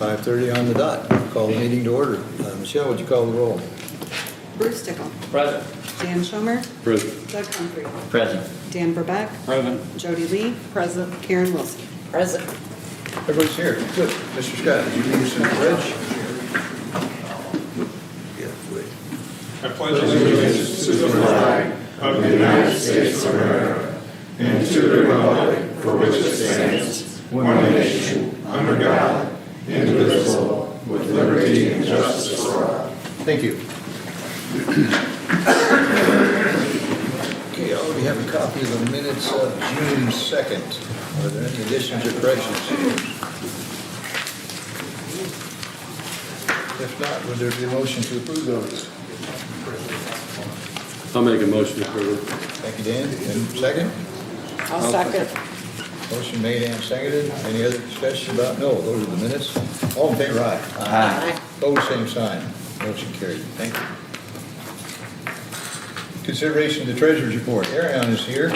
5:30 on the dot. Call the meeting to order. Michelle, would you call the roll? Bruce Tickle. Present. Dan Schomer. Present. Doug Humphrey. Present. Dan Verbeck. Present. Jody Lee. Present. Karen Wilson. Present. Everybody's here. Good. Mr. Scott, did you lead us in the pledge? Yeah, wait. I pledge allegiance to the flag of the United States of America and to the republic for which it stands, one nation, under God, indivisible, with liberty and justice for all. Thank you. Okay, I already have a copy of the minutes of June 2nd. Are there any additions or corrections? If not, would there be a motion to approve those? I'll make a motion to approve. Thank you, Dan. And second? I'll second. Motion made and seconded. Any other discussion about? No, those are the minutes. All in favor, aye. Aye. Opposed, same sign. Motion carried. Thank you. Consideration of the treasurer's report. Ariane is here.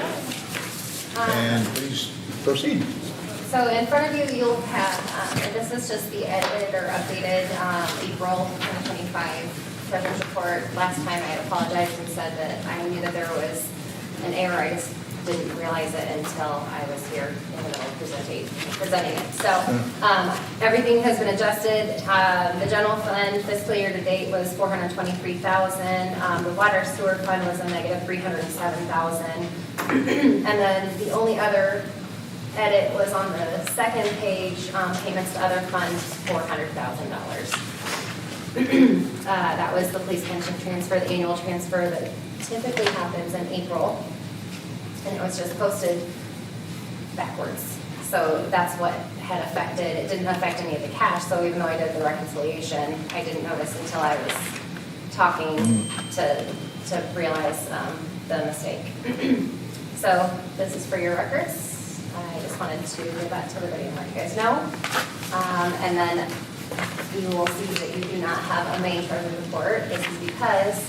And please proceed. So in front of you, you'll have, and this is just the edited or updated April 2025 treasurer's report. Last time I apologized and said that I knew that there was an error. I just didn't realize it until I was here in the middle of presenting it. So everything has been adjusted. The general fund fiscal year to date was $423,000. The water sewer fund was a negative $307,000. And then the only other edit was on the second page, payments to other funds, $400,000. That was the police pension transfer, the annual transfer that typically happens in April. And it was just posted backwards. So that's what had affected, it didn't affect any of the cash, so even though I did the reconciliation, I didn't notice until I was talking to realize the mistake. So this is for your records. I just wanted to give that to everybody and let you guys know. And then you will see that you do not have a main treasury report. This is because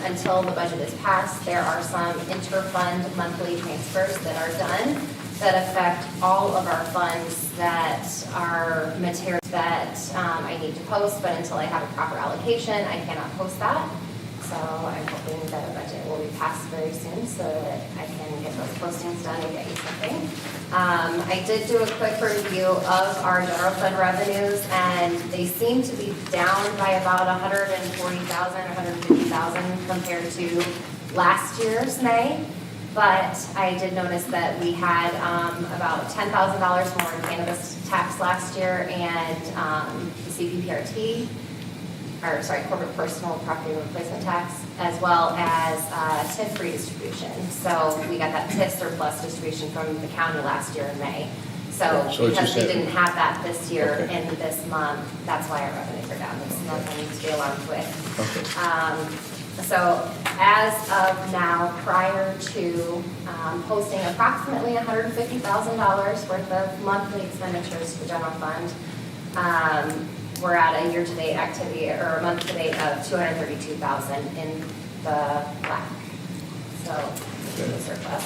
until the budget is passed, there are some inter-fund monthly transfers that are done that affect all of our funds that are material that I need to post, but until I have a proper allocation, I cannot post that. So I'm hoping that a budget will be passed very soon so that I can get those postings done and get you something. I did do a quick review of our general fund revenues, and they seem to be down by about $140,000, $150,000 compared to last year's May. But I did notice that we had about $10,000 more in cannabis tax last year, and the CPPRT, or sorry, corporate personal property replacement tax, as well as TIF redistribution. So we got that TIF surplus distribution from the county last year in May. So because we didn't have that this year in this month, that's why our revenues are down. It's nothing to be alarmed with. Okay. So as of now, prior to posting approximately $150,000 worth of monthly expenditures to the general fund, we're at a year-to-date activity, or a month-to-date of $232,000 in the black. So the surplus.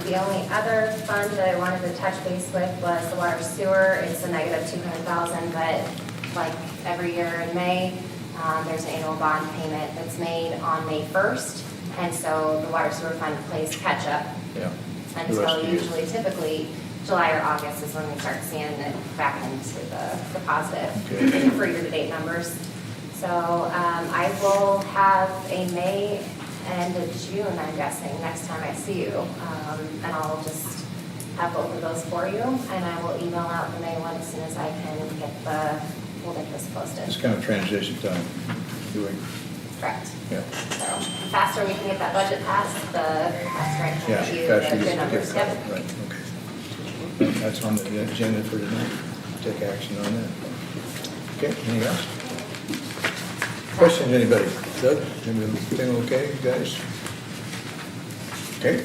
The only other fund that I wanted to touch base with was the water sewer. It's a negative $200,000, but like every year in May, there's an annual bond payment that's made on May 1st, and so the water sewer fund plays catch up. Yeah. Until usually, typically, July or August is when we start seeing it back into the positive for year-to-date numbers. So I will have a May and a June, I'm guessing, next time I see you. And I'll just have both of those for you, and I will email out the May one as soon as I can we'll get this posted. It's kind of transition time. Doing. Correct. Yeah. So the faster we can get that budget passed, the faster I can Yeah. get you faster the you good numbers. get Yep. Right. Okay. That's on the agenda for tonight. Take action on that. Okay. Anything else? Questions, anybody? Doug, everything okay, you guys? Okay.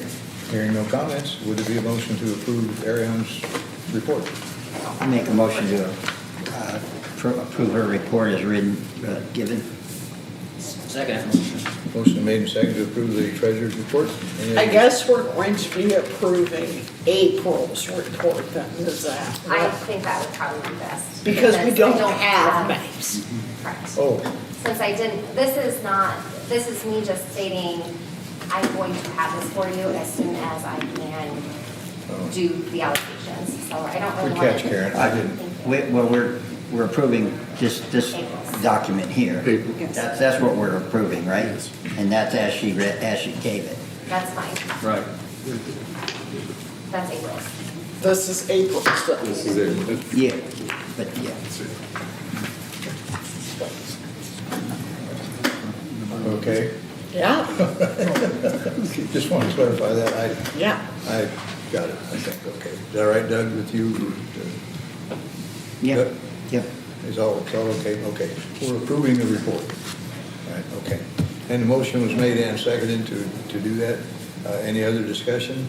Hearing no comments, would there be a motion to approve Ariane's report? I make a motion to approve her report as written, given. Second. Motion made and seconded to approve the treasurer's report. Any I other- guess we're going to be approving April's report then, is that? I think that would probably be best. Because we I don't have names. Correct. Oh, Since I didn't, this is me just stating, I'm going to have this for you as soon as I can do the allocations. So I don't really good want catch, to. Karen. I didn't. Well, we're approving this document here. Yes. That's what we're approving, right? And that's as she gave it. That's fine. Right. That's April's. This is April's. This is it. Yeah, but yeah. Okay. Yeah, Just want to clarify that. yeah. I got it, I think, okay. Is that all right, Doug, with you? Yeah, Good. yeah. It's all okay? Okay. We're approving the report. Right, okay. And the motion was made and seconded to do that. Any other discussion?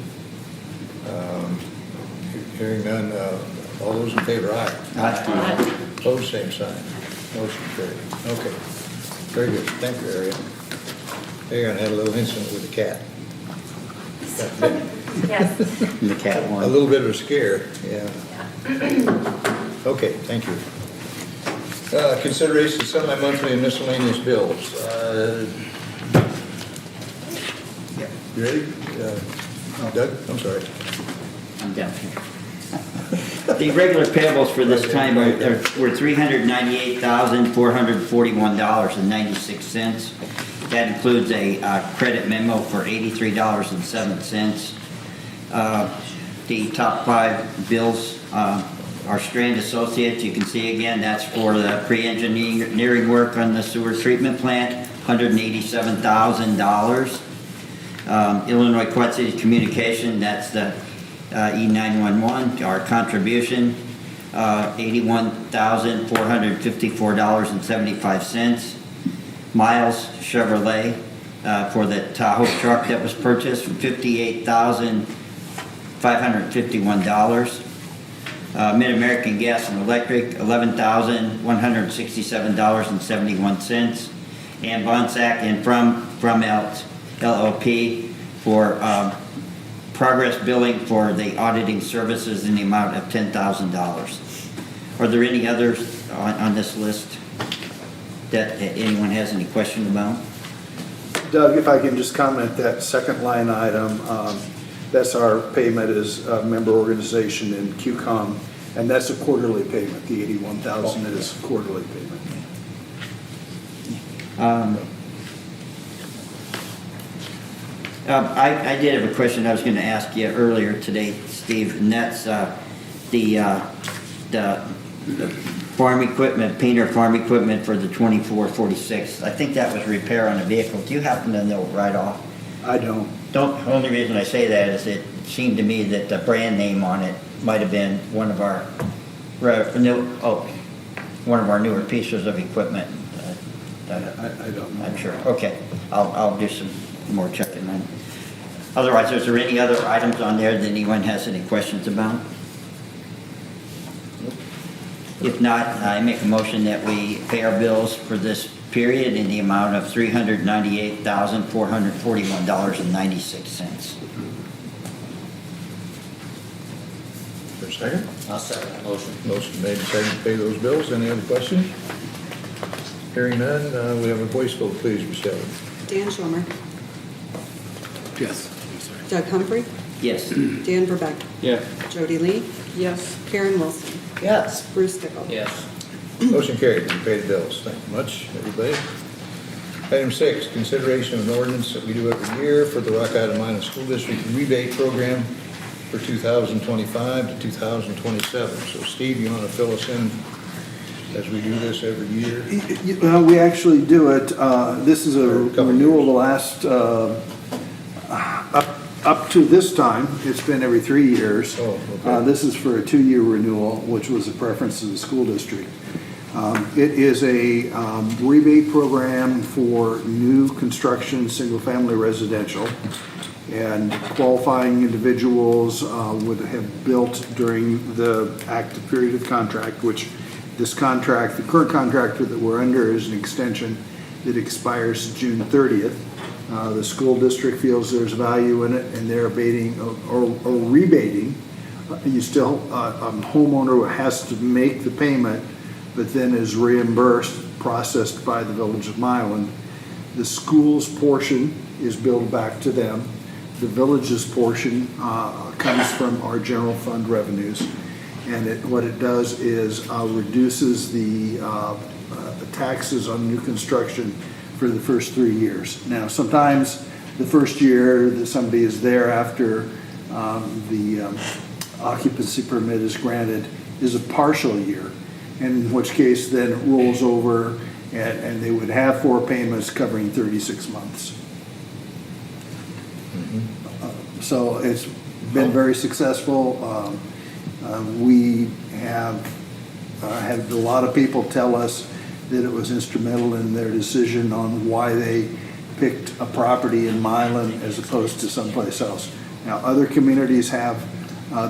Hearing none, all those in favor, aye. Aye. Opposed, same sign. Motion carried. Okay. Very good. Thank you, Ariel. They're gonna have a little incident with the cat. Yes. And the cat A one. little bit of a scare, yeah. Yeah. Okay, thank you. Consideration of semi-monthly and miscellaneous bills. Yeah, You ready? Doug, I'm sorry. I'm down here. The regular payables for this time were $398,441.96. That includes a credit memo for $83.07. The top 5 bills are Strand Associates. You can see again, that's for the pre-engineering work on the sewer treatment plant, $187,000. Illinois Quad Cities Communication, that's the E911, our contribution, $81,454.75. Miles Chevrolet for the Tahoe truck that was purchased, $58,551. Mid-American Gas and Electric, $11,167.71. And Bonsack and from LLP for progress billing for the auditing services in the amount of $10,000. Are there any others on this list that anyone has any question about? Doug, if I can just comment, that second line item, that's our payment as a member organization in QCOM, and that's a quarterly payment. The 81,000 is quarterly payment. I did have a question I was going to ask you earlier today, Steve, and that's the farm equipment, painter farm equipment for the 2446. I think that was repair on a vehicle. Do you happen to know right off? I don't. The only reason I say that is it seemed to me that the brand name on it might have been one of our newer pieces of equipment. I don't know. I'm sure. Okay, I'll do some more checking then. Otherwise, is there any other items on there that anyone has any questions about? If not, I make a motion that we pay our bills for this period in the amount of $398,441.96. For a second? I'll second that motion. Motion made and seconded to pay those bills. Any other questions? Hearing none, we have a voice vote, please, Michelle. Dan Schomer. Yes. Doug Humphrey. Yes. Dan Verbeck. Yeah. Jody Lee. Yes. Karen Wilson. Yes. Bruce Stickle. Yes. Motion carried. We pay the bills. Thank you much, everybody. Item 6, consideration of an ordinance that we do every year for the Rock Island Milan School District rebate program for 2025 to 2027. So Steve, you want to fill us in as we do this every year? Well, we actually do it. This is a renewal the last, up to this time, it's been every 3 years. Oh, okay. This is for a 2-year renewal, which was a preference of the school district. It is a rebate program for new construction, single-family residential. And qualifying individuals would have built during the active period of contract, which this contract, the current contract that we're under is an extension that expires June 30th. The school district feels there's value in it, and they're abating or rebating. You still, a homeowner has to make the payment, but then is reimbursed, processed by the Village of Milan. The school's portion is billed back to them. The village's portion comes from our general fund revenues. And what it does is reduces the taxes on new construction for the first 3 years. Now, sometimes the first year that somebody is there after the occupancy permit is granted is a partial year, in which case then it rolls over and they would have 4 payments covering 36 months. So it's been very successful. We have had a lot of people tell us that it was instrumental in their decision on why they picked a property in Milan as opposed to someplace else. Now, other communities have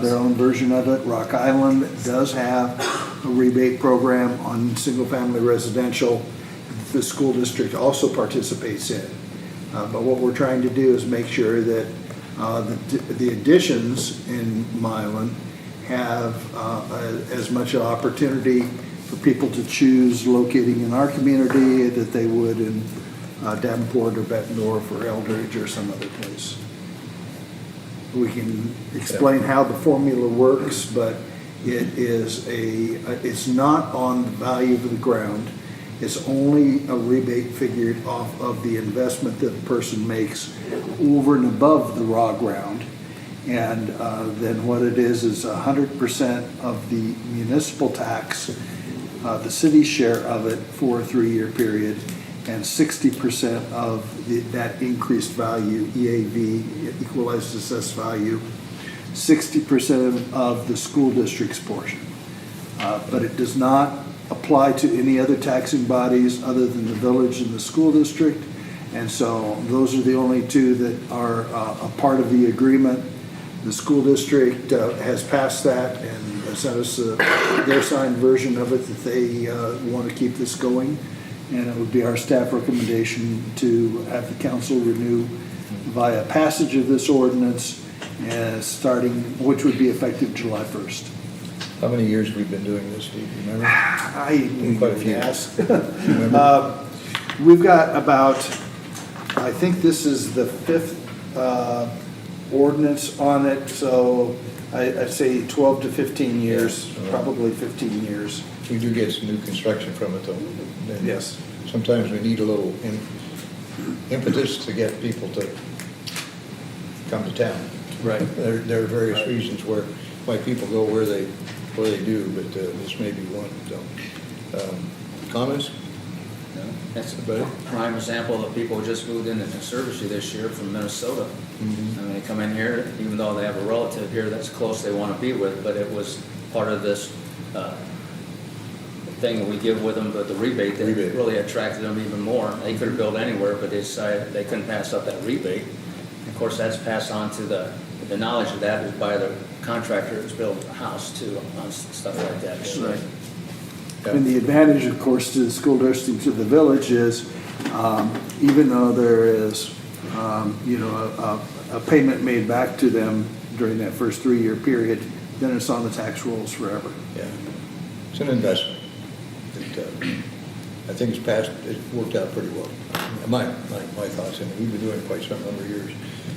their own version of it. Rock Island does have a rebate program on single-family residential. The school district also participates in. But what we're trying to do is make sure that the additions in Milan have as much opportunity for people to choose locating in our community that they would in Davenport or Bettendorf or Eldridge or some other place. We can explain how the formula works, but it's not on the value of the ground. It's only a rebate figured off of the investment that a person makes over and above the raw ground. And then what it is 100% of the municipal tax, the city's share of it for a 3-year period, and 60% of that increased value, EAV, equalized assessed value, 60% of the school district's portion. But it does not apply to any other taxing bodies other than the village and the school district. And so those are the only two that are a part of the agreement. The school district has passed that and sent us their signed version of it that they want to keep this going. And it would be our staff recommendation to have the council renew via passage of this ordinance which would be effective July 1st. How many years have we been doing this, do you remember? Quite a few. Yes. We've got about, I think this is the 5th ordinance on it, so I'd say 12 to 15 years, probably 15 years. We do get some new construction from it, though. And Yes. Sometimes we need a little impetus to get people to come to town. Right. There are various reasons why people go where they do, but this may be one. So, comments? That's Everybody? a prime example of people who just moved into Conservancy this year from Minnesota. Mm-hmm. I mean, they come in here, even though they have a relative here that's close they want to be with, but it was part of this thing that we give with them, but the rebate that really attracted them even more. They could have built anywhere, but they decided they couldn't pass up that rebate. Of course, that's passed on to the knowledge of that is by the contractor that's built a house too, on stuff like that. So, Right. And the advantage, of course, to the school district, to the village is, even though there is, a payment made back to them during that first 3-year period, then it's on the tax rolls forever. Yeah. It's an investment. I think it's worked out pretty well. My thoughts, and we've been doing it quite some number of years.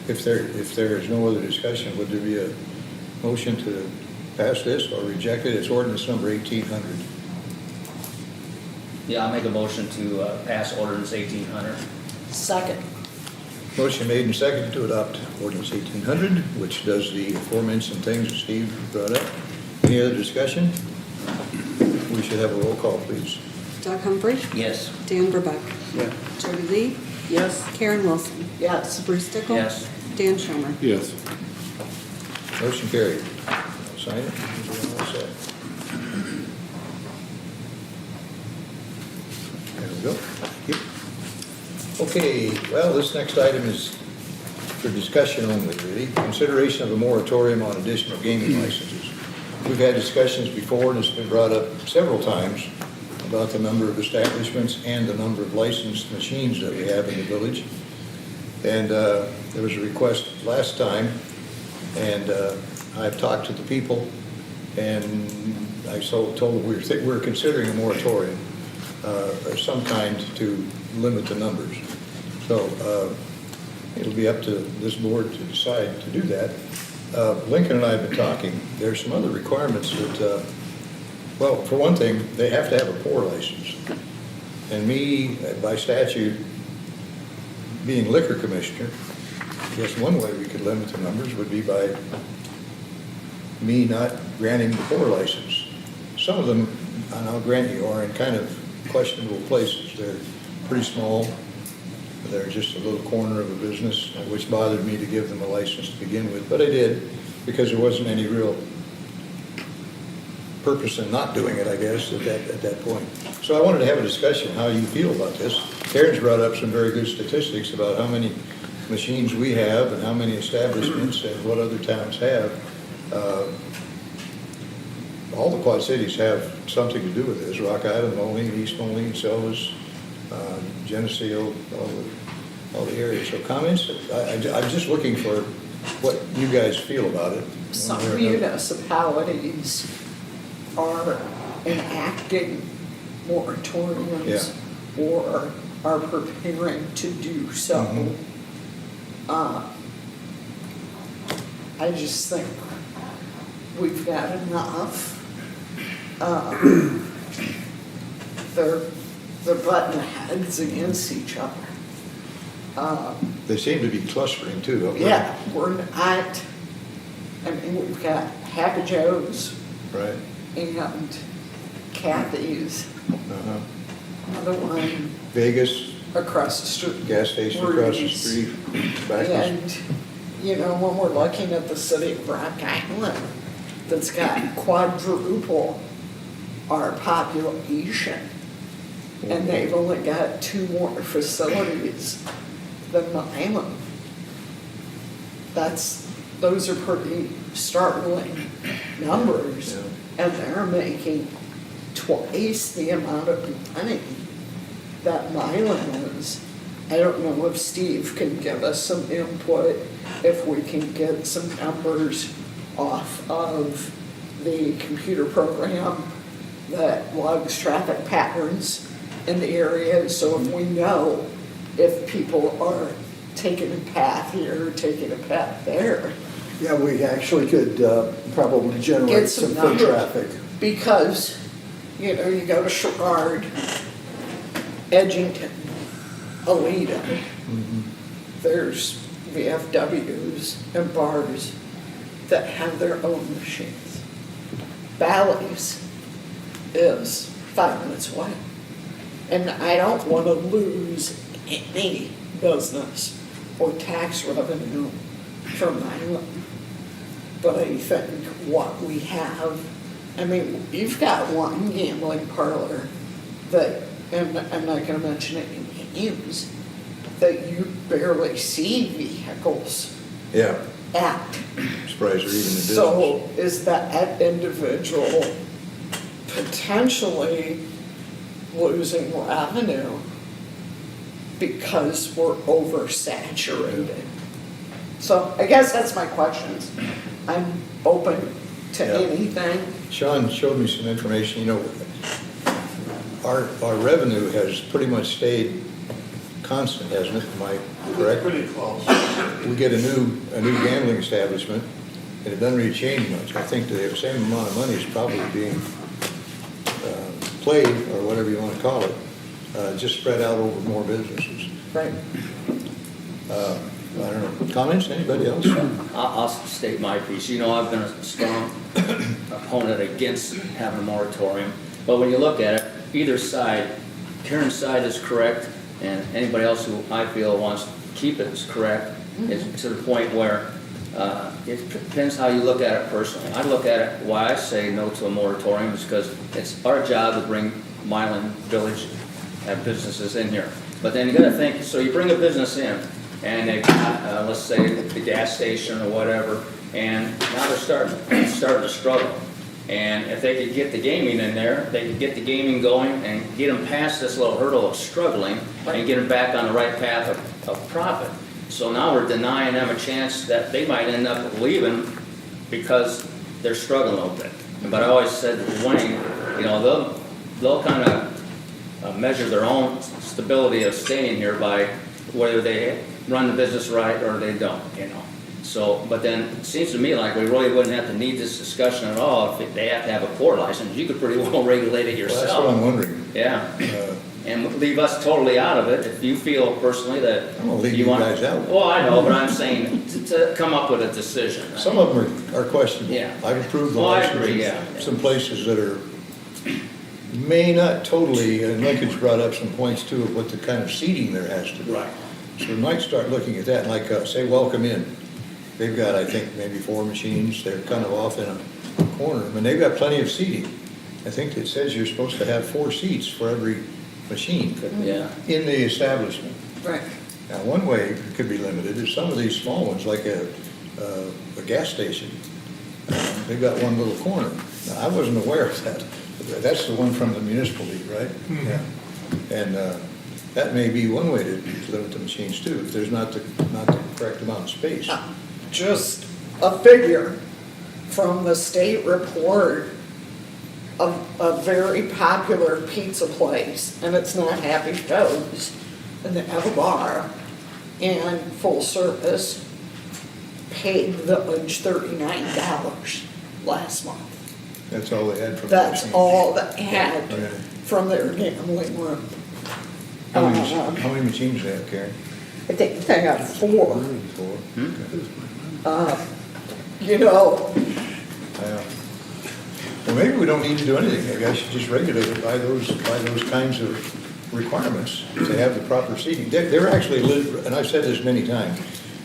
If there is no other discussion, would there be a motion to pass this or reject it? It's ordinance number 1800. yeah, I'll make a motion to pass ordinance 1800. Second. Motion made and seconded to adopt ordinance 1800, which does the aforementioned things that Steve brought up. Any other discussion? We should have a roll call, please. Doug Humphrey. Yes. Dan Verbeck. Yeah. Jody Lee. Yes. Karen Wilson. Yes. Bruce Stickle. Yes. Dan Schomer. Yes. Motion carried. I'll sign it. We're all set. There we go. Thank you. Okay, well, this next item is for discussion only, really. Consideration of a moratorium on additional gaming licenses. We've had discussions before, and it's been brought up several times about the number of establishments and the number of licensed machines that we have in the village. And there was a request last time, and I've talked to the people, and I told them we're considering a moratorium of some kind to limit the numbers. So it'll be up to this board to decide to do that. Lincoln and I have been talking. There's some other requirements that, well, for one thing, they have to have a pour license. And me, by statute, being liquor commissioner, I guess one way we could limit the numbers would be by me not granting the pour license. Some of them, and I'll grant you, are in kind of questionable places. They're pretty small. They're just a little corner of a business, which bothered me to give them a license to begin with. But I did, because there wasn't any real purpose in not doing it, I guess, at that point. So I wanted to have a discussion how you feel about this. Karen's brought up some very good statistics about how many machines we have and how many establishments and what other towns have. All the Quad Cities have something to do with this. Rock Island, Moline, East Moline, Selvas, Geneseo, all the areas. So comments? I'm just looking for what you guys feel about it. Some municipalities are enacting moratoriums or are preparing to do so. I just think we've got enough. They're butting heads against each other. They seem to be clustering too, don't they? Yeah, we're not, I mean, we've got Happy Joe's Right. and Kathy's, Uh-huh. another one Vegas, across the street. gas station across the Rudy's. street. Back And, you know, when we're looking at the city of Rock Island, that's got quadruple our population, and they've only got 2 more facilities than Milan. Those are pretty startling numbers, and they're making twice the amount of money that Milan is. I don't know if Steve can give us some input, if we can get some numbers off of the computer program that logs traffic patterns in the area, so if we know if people are taking a path here, or taking a path there. Yeah, we actually could probably Get generate some some foot numbers. traffic. Because, you know, you go to Sherrard, Edgington, Aleta, there's VFWs and bars that have their own machines. Bally's is 5 minutes away. And I don't want to lose any business or tax revenue from Milan. But I think what we have, I mean, you've got one gambling parlor that, and I'm not gonna mention any names, that you barely see vehicles Yeah, at. surprised they're even in business. So is that individual potentially losing revenue because we're oversaturated? So I guess that's my questions. I'm open to Yeah. anything. Sean showed me some information, you know, our revenue has pretty much stayed constant, hasn't it? Am I correct? Pretty close. We get a new gambling establishment, and it doesn't really change much. I think the same amount of money is probably being played, or whatever you want to call it, just spread out over more businesses. Right. I don't know. Comments, anybody else? I'll state my piece. You know, I've been a strong opponent against having a moratorium, but when you look at it, either side, Karen's side is correct, and anybody else who I feel wants to keep it is correct. It's to the point where it depends how you look at it personally. I look at it, why I say no to a moratorium is because it's our job to bring Milan Village and businesses in here. But then you gotta think, so you bring a business in, and they got, let's say, the gas station or whatever, and now they're starting to struggle. And if they could get the gaming in there, they could get the gaming going and get them past this little hurdle of struggling and get them back on the right path of profit. So now we're denying them a chance that they might end up leaving because they're struggling a little bit. But I always said to Wayne, you know, they'll kind of measure their own stability of staying here by whether they run the business right or they don't, you know. So, but then it seems to me like we really wouldn't have to need this discussion at all if they have to have a pour license. You could pretty well regulate it Well, yourself. that's what I'm wondering. Yeah, Uh, and leave us totally out of it if you feel personally that. I'm gonna leave you want- guys out. Well, I know, but I'm saying to come up with a decision. Some of them are questionable. Yeah. I've approved the Well, I license agree, in yeah. some places that are, may not totally, and Lincoln's brought up some points too of what the kind of seating there has to be. Right. So we might start looking at that, like, say, welcome in. They've got, I think, maybe 4 machines, they're kind of off in a corner, and they've got plenty of seating. I think it says you're supposed to have 4 seats for every machine Yeah. in the establishment. Right. Now, one way it could be limited is some of these small ones, like a gas station. They've got one little corner. Now, I wasn't aware of that. That's the one from the municipal league, right? Yeah. And that may be one way to limit the machines too, if there's not the correct amount of space. Just a figure from the state report of a very popular pizza place, and it's not Happy Joe's, and they have a bar and full service, paid the village $39 last month. That's all they had from the That's machines. all they had Okay. from their gambling room. How many machines do they have, Karen? I think they got 4. 4? You know, Yeah. Well, maybe we don't need to do anything. Maybe I should just regulate it by those kinds of requirements to have the proper seating. They're actually, and I've said this many times,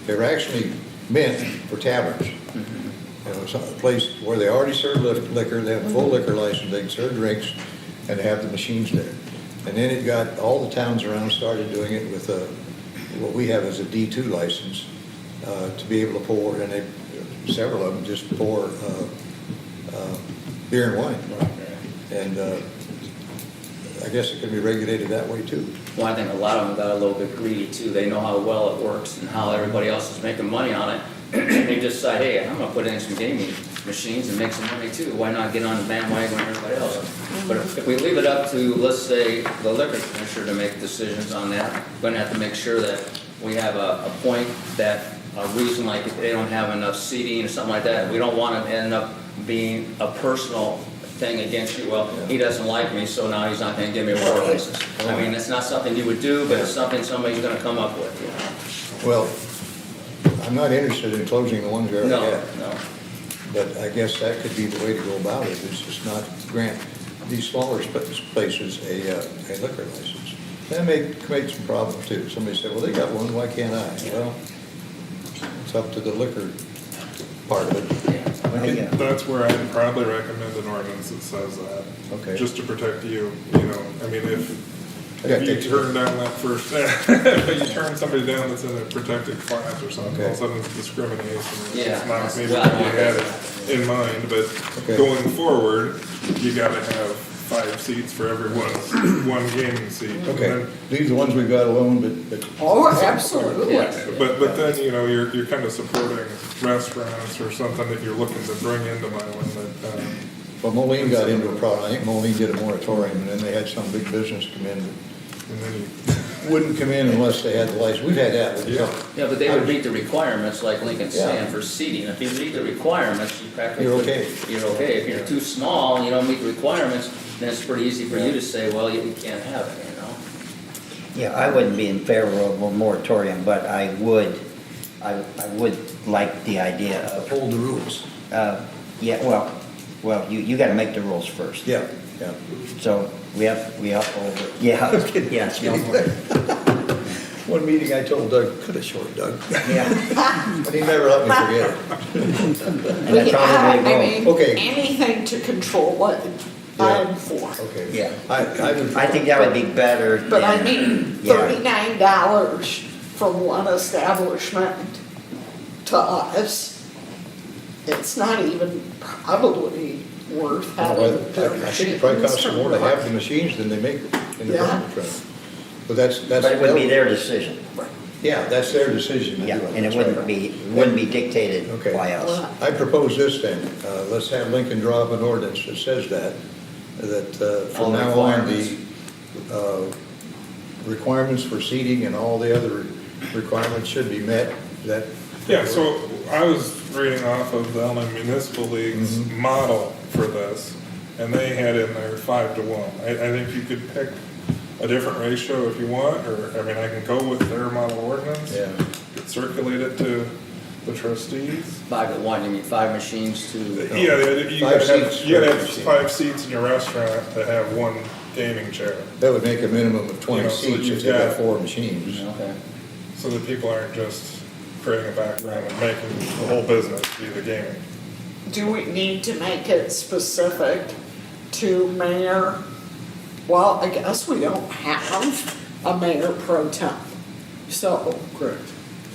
they're actually meant for taverns. You know, some place where they already serve liquor, they have a full liquor license, they can serve drinks, and they have the machines there. And then it got, all the towns around started doing it with what we have as a D2 license, to be able to pour, and several of them just pour beer and wine. And I guess it can be regulated that way too. Well, I think a lot of them got a little bit greedy too. They know how well it works and how everybody else is making money on it. They just decide, hey, I'm gonna put in some gaming machines and make some money too. Why not get on the bandwagon with everybody else? But if we leave it up to, let's say, the liquor commissioner to make decisions on that, we're gonna have to make sure that we have a point that, a reason like if they don't have enough seating or something like that, we don't want it to end up being a personal thing against you. Well, he doesn't like me, so now he's not gonna give me a war license. I mean, it's not something you would do, but it's something somebody's gonna come up with, you know? Well, I'm not interested in closing the ones we already No, have. no. But I guess that could be the way to go about it, is just not grant these smaller places a liquor license. That may create some problems too. Somebody said, well, they got one, why can't I? Well, it's up to the liquor part of it. Yeah. That's where I'd probably recommend an ordinance that says that. Okay. Just to protect you, you know, I mean, if Okay, you thanks. turn down that first, if you turn somebody down that's in a protected class or something, all of a sudden it's discrimination. Yeah, It's not maybe well, what you had it in mind, but Okay. going forward, you gotta have 5 seats for everyone, one gaming seat. And Okay, then- leave the ones we've got alone, but oh, absolutely. Yeah. But then, you know, you're kind of supporting restaurants or something that you're looking to bring into Milan that, well, Moline got into a problem. I think Moline did a moratorium, and then they had some big business come in and then you, that wouldn't come in unless they had the license. We've had that with Yeah. Yeah, but they would meet the requirements, like Lincoln's Yeah. saying, for seating. If you meet the requirements, you practically. You're okay. You're okay. If you're too small and you don't meet the requirements, then it's pretty easy for you to say, well, you can't have it, you know? Yeah, I wouldn't be in favor of a moratorium, but I would like the idea of, Hold the rules. yeah, well, you gotta make the rules first. Yeah, yeah. So we have, yeah, yes, One meeting I told Doug, cut it short, Doug. yeah. But he never let me forget it. And I probably I will. mean, Okay. anything to control it, I'm for. Okay. Yeah. I I think that would be better But I than- mean, yeah. $39 from one establishment to us, it's not even probably worth having their I think it probably costs them more to have the machines. machines than they make in the Yeah. government truck. But that's. But it would be their decision. Yeah, Yeah, that's their decision. to Yeah, do and it That's wouldn't right. be dictated Okay. by us. I propose this then, let's have Lincoln draw up an ordinance that says that All from now on, the requirements. requirements for seating and all the other requirements should be met, that. Yeah, so I was reading off of the Illinois Municipal League's model for this, and they had in there 5 to 1. I think you could pick a different ratio if you want, or, I mean, I can go with their model ordinance. Yeah. Could circulate it to the trustees. 5 to 1, you mean 5 machines to, Yeah, you 5 gotta have, seats you gotta per have machine. 5 seats in your restaurant to have 1 gaming chair, That would make a minimum of 20 You know, so seats you've if you got got- 4 machines. okay. so that people aren't just creating a background and making the whole business be the gaming. Do we need to make it specific to mayor? Well, I guess we don't have a mayor pro tem. So, Correct.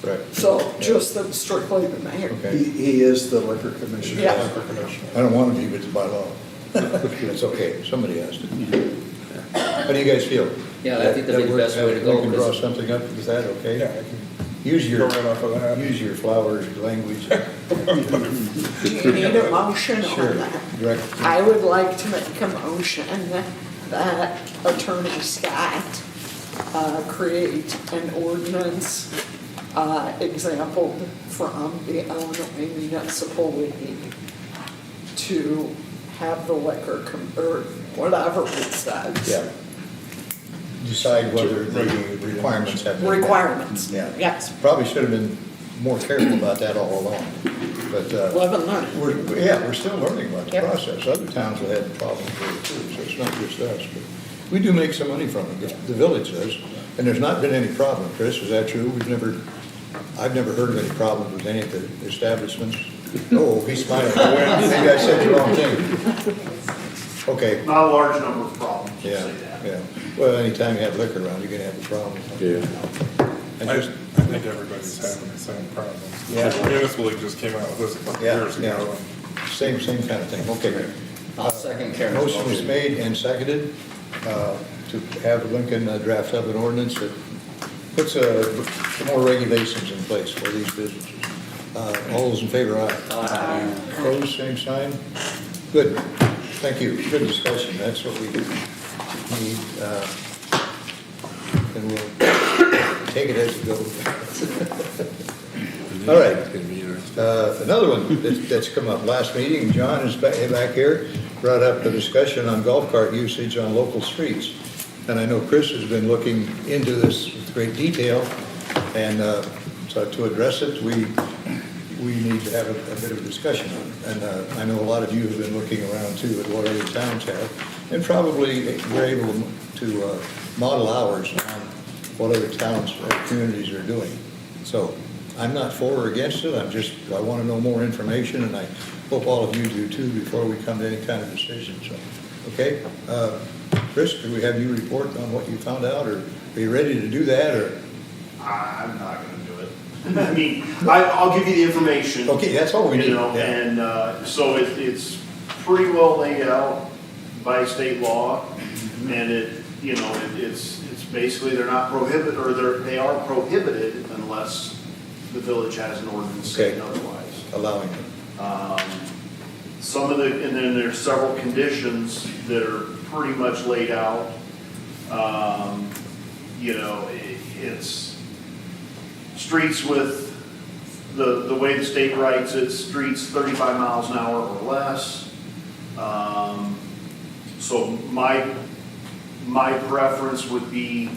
Correct. so just the strictly the mayor. Okay. He is the liquor commissioner. Yeah. Liquor commissioner. I don't want to be, but it's by law. That's okay, somebody has to. How do you guys feel? Yeah, I think that'd be the best way to go, We can draw because- something up, is that okay? Yeah, I can Use go your, right off of that. use your flowers language. Do you need a motion Sure. on that? Direct. I would like to make a motion that Attorney Scott create an ordinance exampled from the Illinois Municipal League to have the liquor, or whatever it says. Yeah. Decide whether the Regulate. requirements have been met. Requirements, Yeah. yes. Probably should have been more careful about that all along, but, Live and learn. we're still learning about the Yep. process. Other towns have had problems with it too, so it's not just us, but we do make some money from it, the village does. And there's not been any problem, Chris, is that true? I've never heard of any problem with any of the establishments. Oh, he's smiling. Maybe I said the wrong thing. Okay, Not a large number of problems, yeah, just say that. yeah. Well, anytime you have liquor around, you're gonna have a problem. And I just, I think everybody's having the same problem. Yeah. The Municipal League just came out with this a couple yeah, years yeah, ago. same kind of thing, okay. I'll second Karen's Motion was made and seconded to have Lincoln draft up an ordinance that puts some more regulations in place for these businesses. All those in favor, aye. Opposed, same sign. Good, thank you, good discussion, that's what we need. And we'll take it as it goes. All right. Another one that's come up, last meeting, John is back here, brought up the discussion on golf cart usage on local streets. And I know Chris has been looking into this with great detail, and so to address it, we need to have a bit of a discussion on it. And I know a lot of you have been looking around too at what other towns have, and probably we're able to model ours on what other towns or communities are doing. So I'm not for or against it, I want to know more information, and I hope all of you do too before we come to any kind of decision, so, okay? Chris, do we have you report on what you found out, or are you ready to do that, or? I'm not gonna do it. I mean, I'll give you the information. Okay, that's all we need, You know, yeah. and so it's pretty well laid out by state law, and it's basically, they're not prohibited, or they are prohibited unless the village has an ordinance saying Okay. otherwise. Allowing it. And then there's several conditions that are pretty much laid out. It's streets with, the way the state writes it, streets 35 miles an hour or less. So my preference would be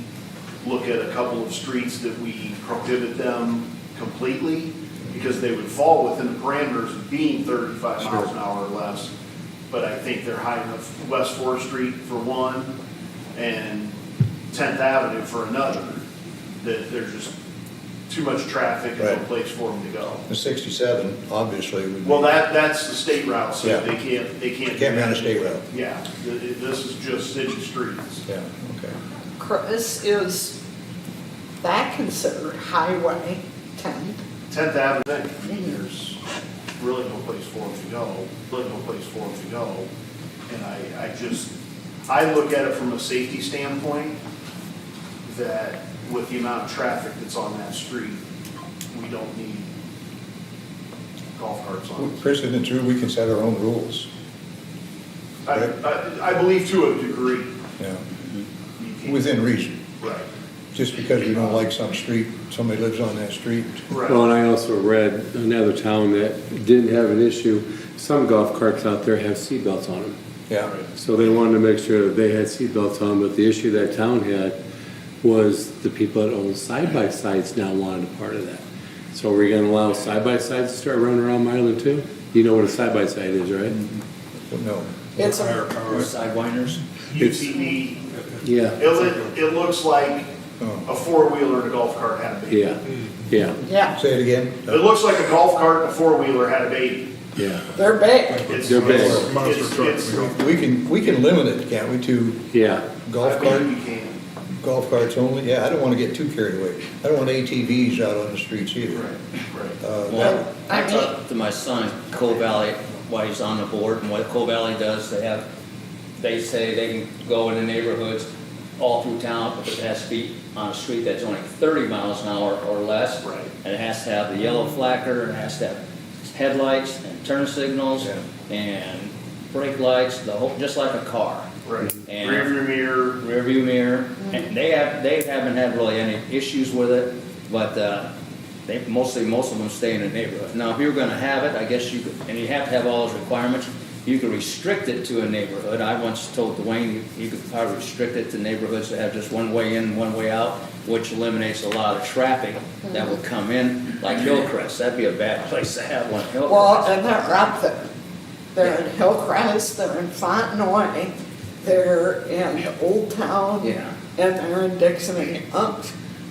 look at a couple of streets that we prohibit them completely, because they would fall within the parameters of being 35 miles an hour or less. But I think they're high enough, West 4th Street for one, and 10th Avenue for another, that there's just too much traffic and no Right. place for them to go. The 67, obviously, would be. Well, that's the state route, so Yeah. they can't. Can't be on a state route. Yeah, this is just city streets. Yeah, okay. Chris, is that considered Highway 10? 10th Avenue, there's really no place for them to go. And I look at it from a safety standpoint, that with the amount of traffic that's on that street, we don't need golf carts on it. Chris, isn't it true we can set our own rules? I believe to a degree. Yeah, You can- within reason. Right, Just because we don't like some street, somebody lives on that street. right. Well, and I also read another town that didn't have an issue. Some golf carts out there have seatbelts on them. Yeah, So they wanted to make sure that they had seatbelts on, but the issue that town had was the people that own side-by-sides now wanted a part of that. So we're gonna allow side-by-sides to start running around Milan too? You know what a side-by-side is, right? well, no. It's a, Or sidewinders. UTV, Yeah, it looks like a four-wheeler and a golf cart had a baby. yeah, yeah, yeah, Say it again? It looks like a golf cart and a four-wheeler had a baby. yeah, they're big. It's- They're big. We can limit it, can't we, to yeah. golf I cart, believe you can. golf carts only? Yeah, I don't want to get too carried away. I don't want ATVs out on the streets either. Right. Well, I I mean- talked to my son, Coal Valley, while he's on the board, and what Coal Valley does, they say they can go in the neighborhoods all through town, but it has to be on a street that's only 30 miles an hour or less. Right. And it has to have the yellow flacker, it has to have headlights and turn signals Yeah. and brake lights, the whole, just like a car. Right. And- Rear view mirror, Rear view mirror, and they haven't had really any issues with it, but, most of them stay in the neighborhood. Now, if you were gonna have it, I guess you could, and you have to have all those requirements, you could restrict it to a neighborhood. I once told Dwayne, you could probably restrict it to neighborhoods that have just one way in, one way out, which eliminates a lot of traffic that would come in, like Hillcrest, that'd be a bad place to have one, Well, Hillcrest. and they're up there. They're in Hillcrest, they're in Fontenoy, they're in Old Town. Yeah. And they're in Dixon and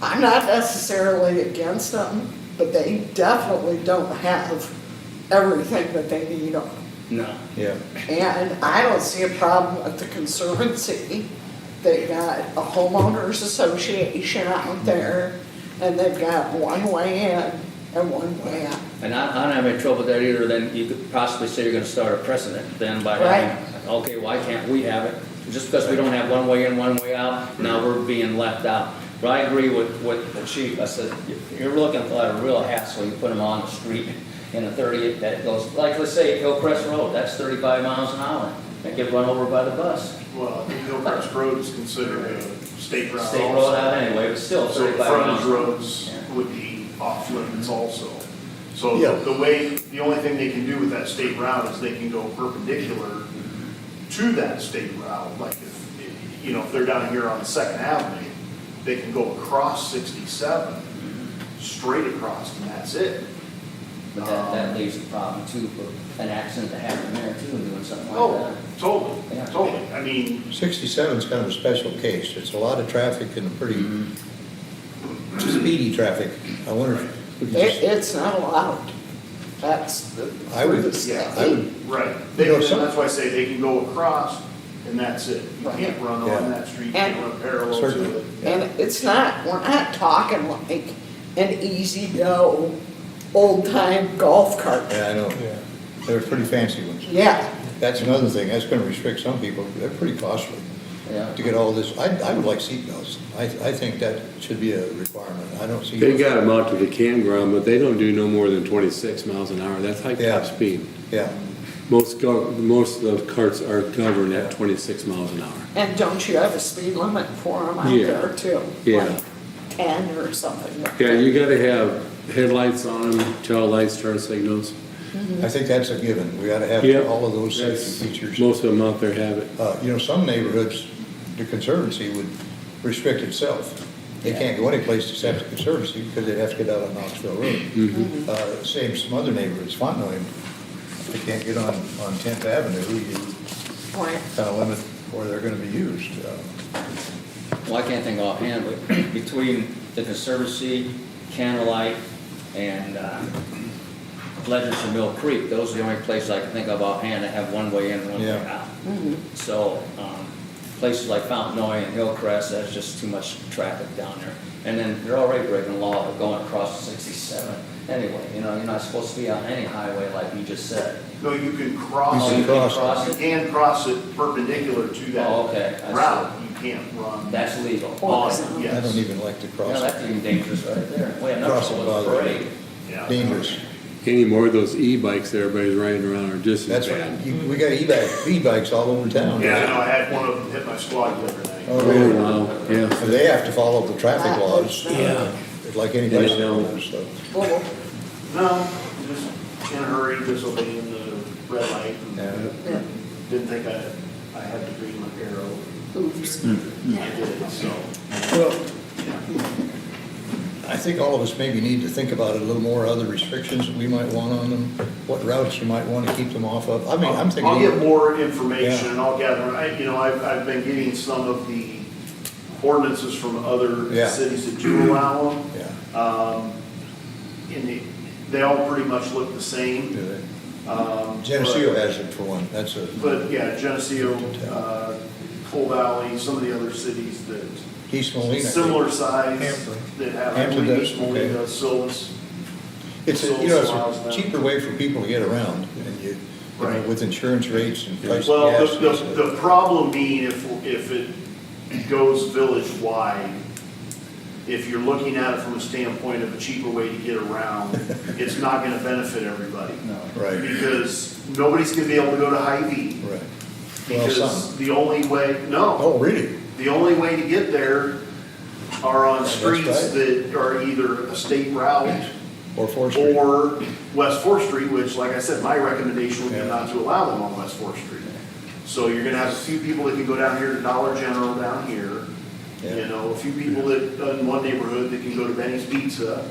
I'm not necessarily against them, but they definitely don't have everything that they need on. No, Yeah, And I don't see a problem with the Conservancy. They got a homeowners association out there, and they've got one way in and one way out. and I don't have any trouble with that either, then you could possibly say you're gonna start a precedent then by having, okay, why can't we have it? Just because we don't have one way in, one way out, now we're being left out. But I agree with the chief, I said, you're looking for a real hassle, you put them on the street in a 30, that goes, like, let's say Hillcrest Road, that's 35 miles an hour, and get run over by the bus. well, Hillcrest Road is considered a state route State road also. out anyway, but still So 35 frontage miles. roads Yeah. would be off limits also. So Yeah. the only thing they can do with that state route is they can go perpendicular to that state route. Like if they're down here on Second Avenue, they can go across 67, straight across, and that's it. But that leaves a problem too, for an accident to happen there too, doing something like Oh, that. totally, Yeah. totally. I mean, 67 is kind of a special case. It's a lot of traffic and pretty speedy traffic. I wonder if we could just, It's not allowed. That's I would- through the state. yeah, I would, right. You know, some- That's why I say they can go across, and that's it. You can't run Yeah. on that street, you can't And- run parallel to Certainly. it. And it's not, we're not talking like an easy go, old time golf cart. yeah, I know. They're pretty fancy ones. Yeah, That's another thing. That's going to restrict some people. They're pretty costly Yeah. to get all this. I would like seatbelts. I think that should be a requirement. I don't see. They got them out to the campground, but they don't do no more than 26 miles an hour. That's high Yeah. top speed. Yeah, Most of the carts are governed at 26 miles an hour. and don't you have a speed limit for them out Yeah. there too? Yeah. Like 10 or something. Yeah, you gotta have headlights on them, tail lights, turn signals. I think that's a given. We got to have Yeah. all of those That's- safety features. Most of them out there have it. Some neighborhoods, the Conservancy would restrict itself. They can't go anyplace except the Conservancy because they'd have to get out on Knoxville Road. Same some other neighborhoods, Fontenoy, they can't get on 10th Avenue. You Right. kind of limit where they're going to be used. Well, I can't think offhand, but between the Conservancy, Candlelight, and Legends of Mill Creek, those are the only places I can think of offhand that have one way in and one way Yeah. out. So, places like Fontenoy and Hillcrest, that's just too much traffic down there. And then they're already breaking the law of going across 67 anyway, you're not supposed to be on any highway like you just said. No, you can cross. You can it. cross You can cross it perpendicular to that Oh, okay, I see. route. You can't run. That's legal. on, Awesome. I don't yes. even like to Yeah, cross. that's even dangerous right there. We have no Crossing trouble with bother. parade. Yeah. Dangerous. Any more of those e-bikes that everybody's riding around are just as That's bad. what, we got e-bikes all over town. Yeah, I know, I had one of them hit my squad the other night. Oh, Oh, really? wow, yeah. And they have to follow the traffic laws. Yeah. Like any They bicycle don't. does, so. Well, No, just in a hurry, disobeying the red light. And Yeah. didn't think I had the green arrow. Oops. I did, so. Well, I think all of us maybe need to think about it a little more, other restrictions that we might want on them, what routes you might want to keep them off of. I mean, I'm thinking. I'll get more information Yeah. and I'll gather, I've been getting some of the ordinances from other Yeah. cities that do allow them. Yeah. They all pretty much look the same. Do they? But- Geneseo has it for one, that's a, But yeah, Geneseo, Coal Valley, some of the other cities that, East Molina. similar size, Hampton. that have, Hampton does, East Molina, okay. Silvis. It's, So it's allows a them. cheaper way for people to get around, and you know, Right. with insurance rates and price of Well, gas. the problem being if it goes village-wide, if you're looking at it from a standpoint of a cheaper way to get around, it's not gonna benefit everybody. Right, Because nobody's gonna be able to go to Hy-Vee. right. Well, Because some. the only way, no, Oh, really? the only way to get there are on That's streets right. that are either a state route Or Fourth Street? or West Fourth Street, which, like I said, my recommendation would be Yeah. not to allow them on West Fourth Street. So you're gonna have a few people that can go down here to Dollar General down here. Yeah. You know, a few people that, in one neighborhood, that can go to Benny's Pizza,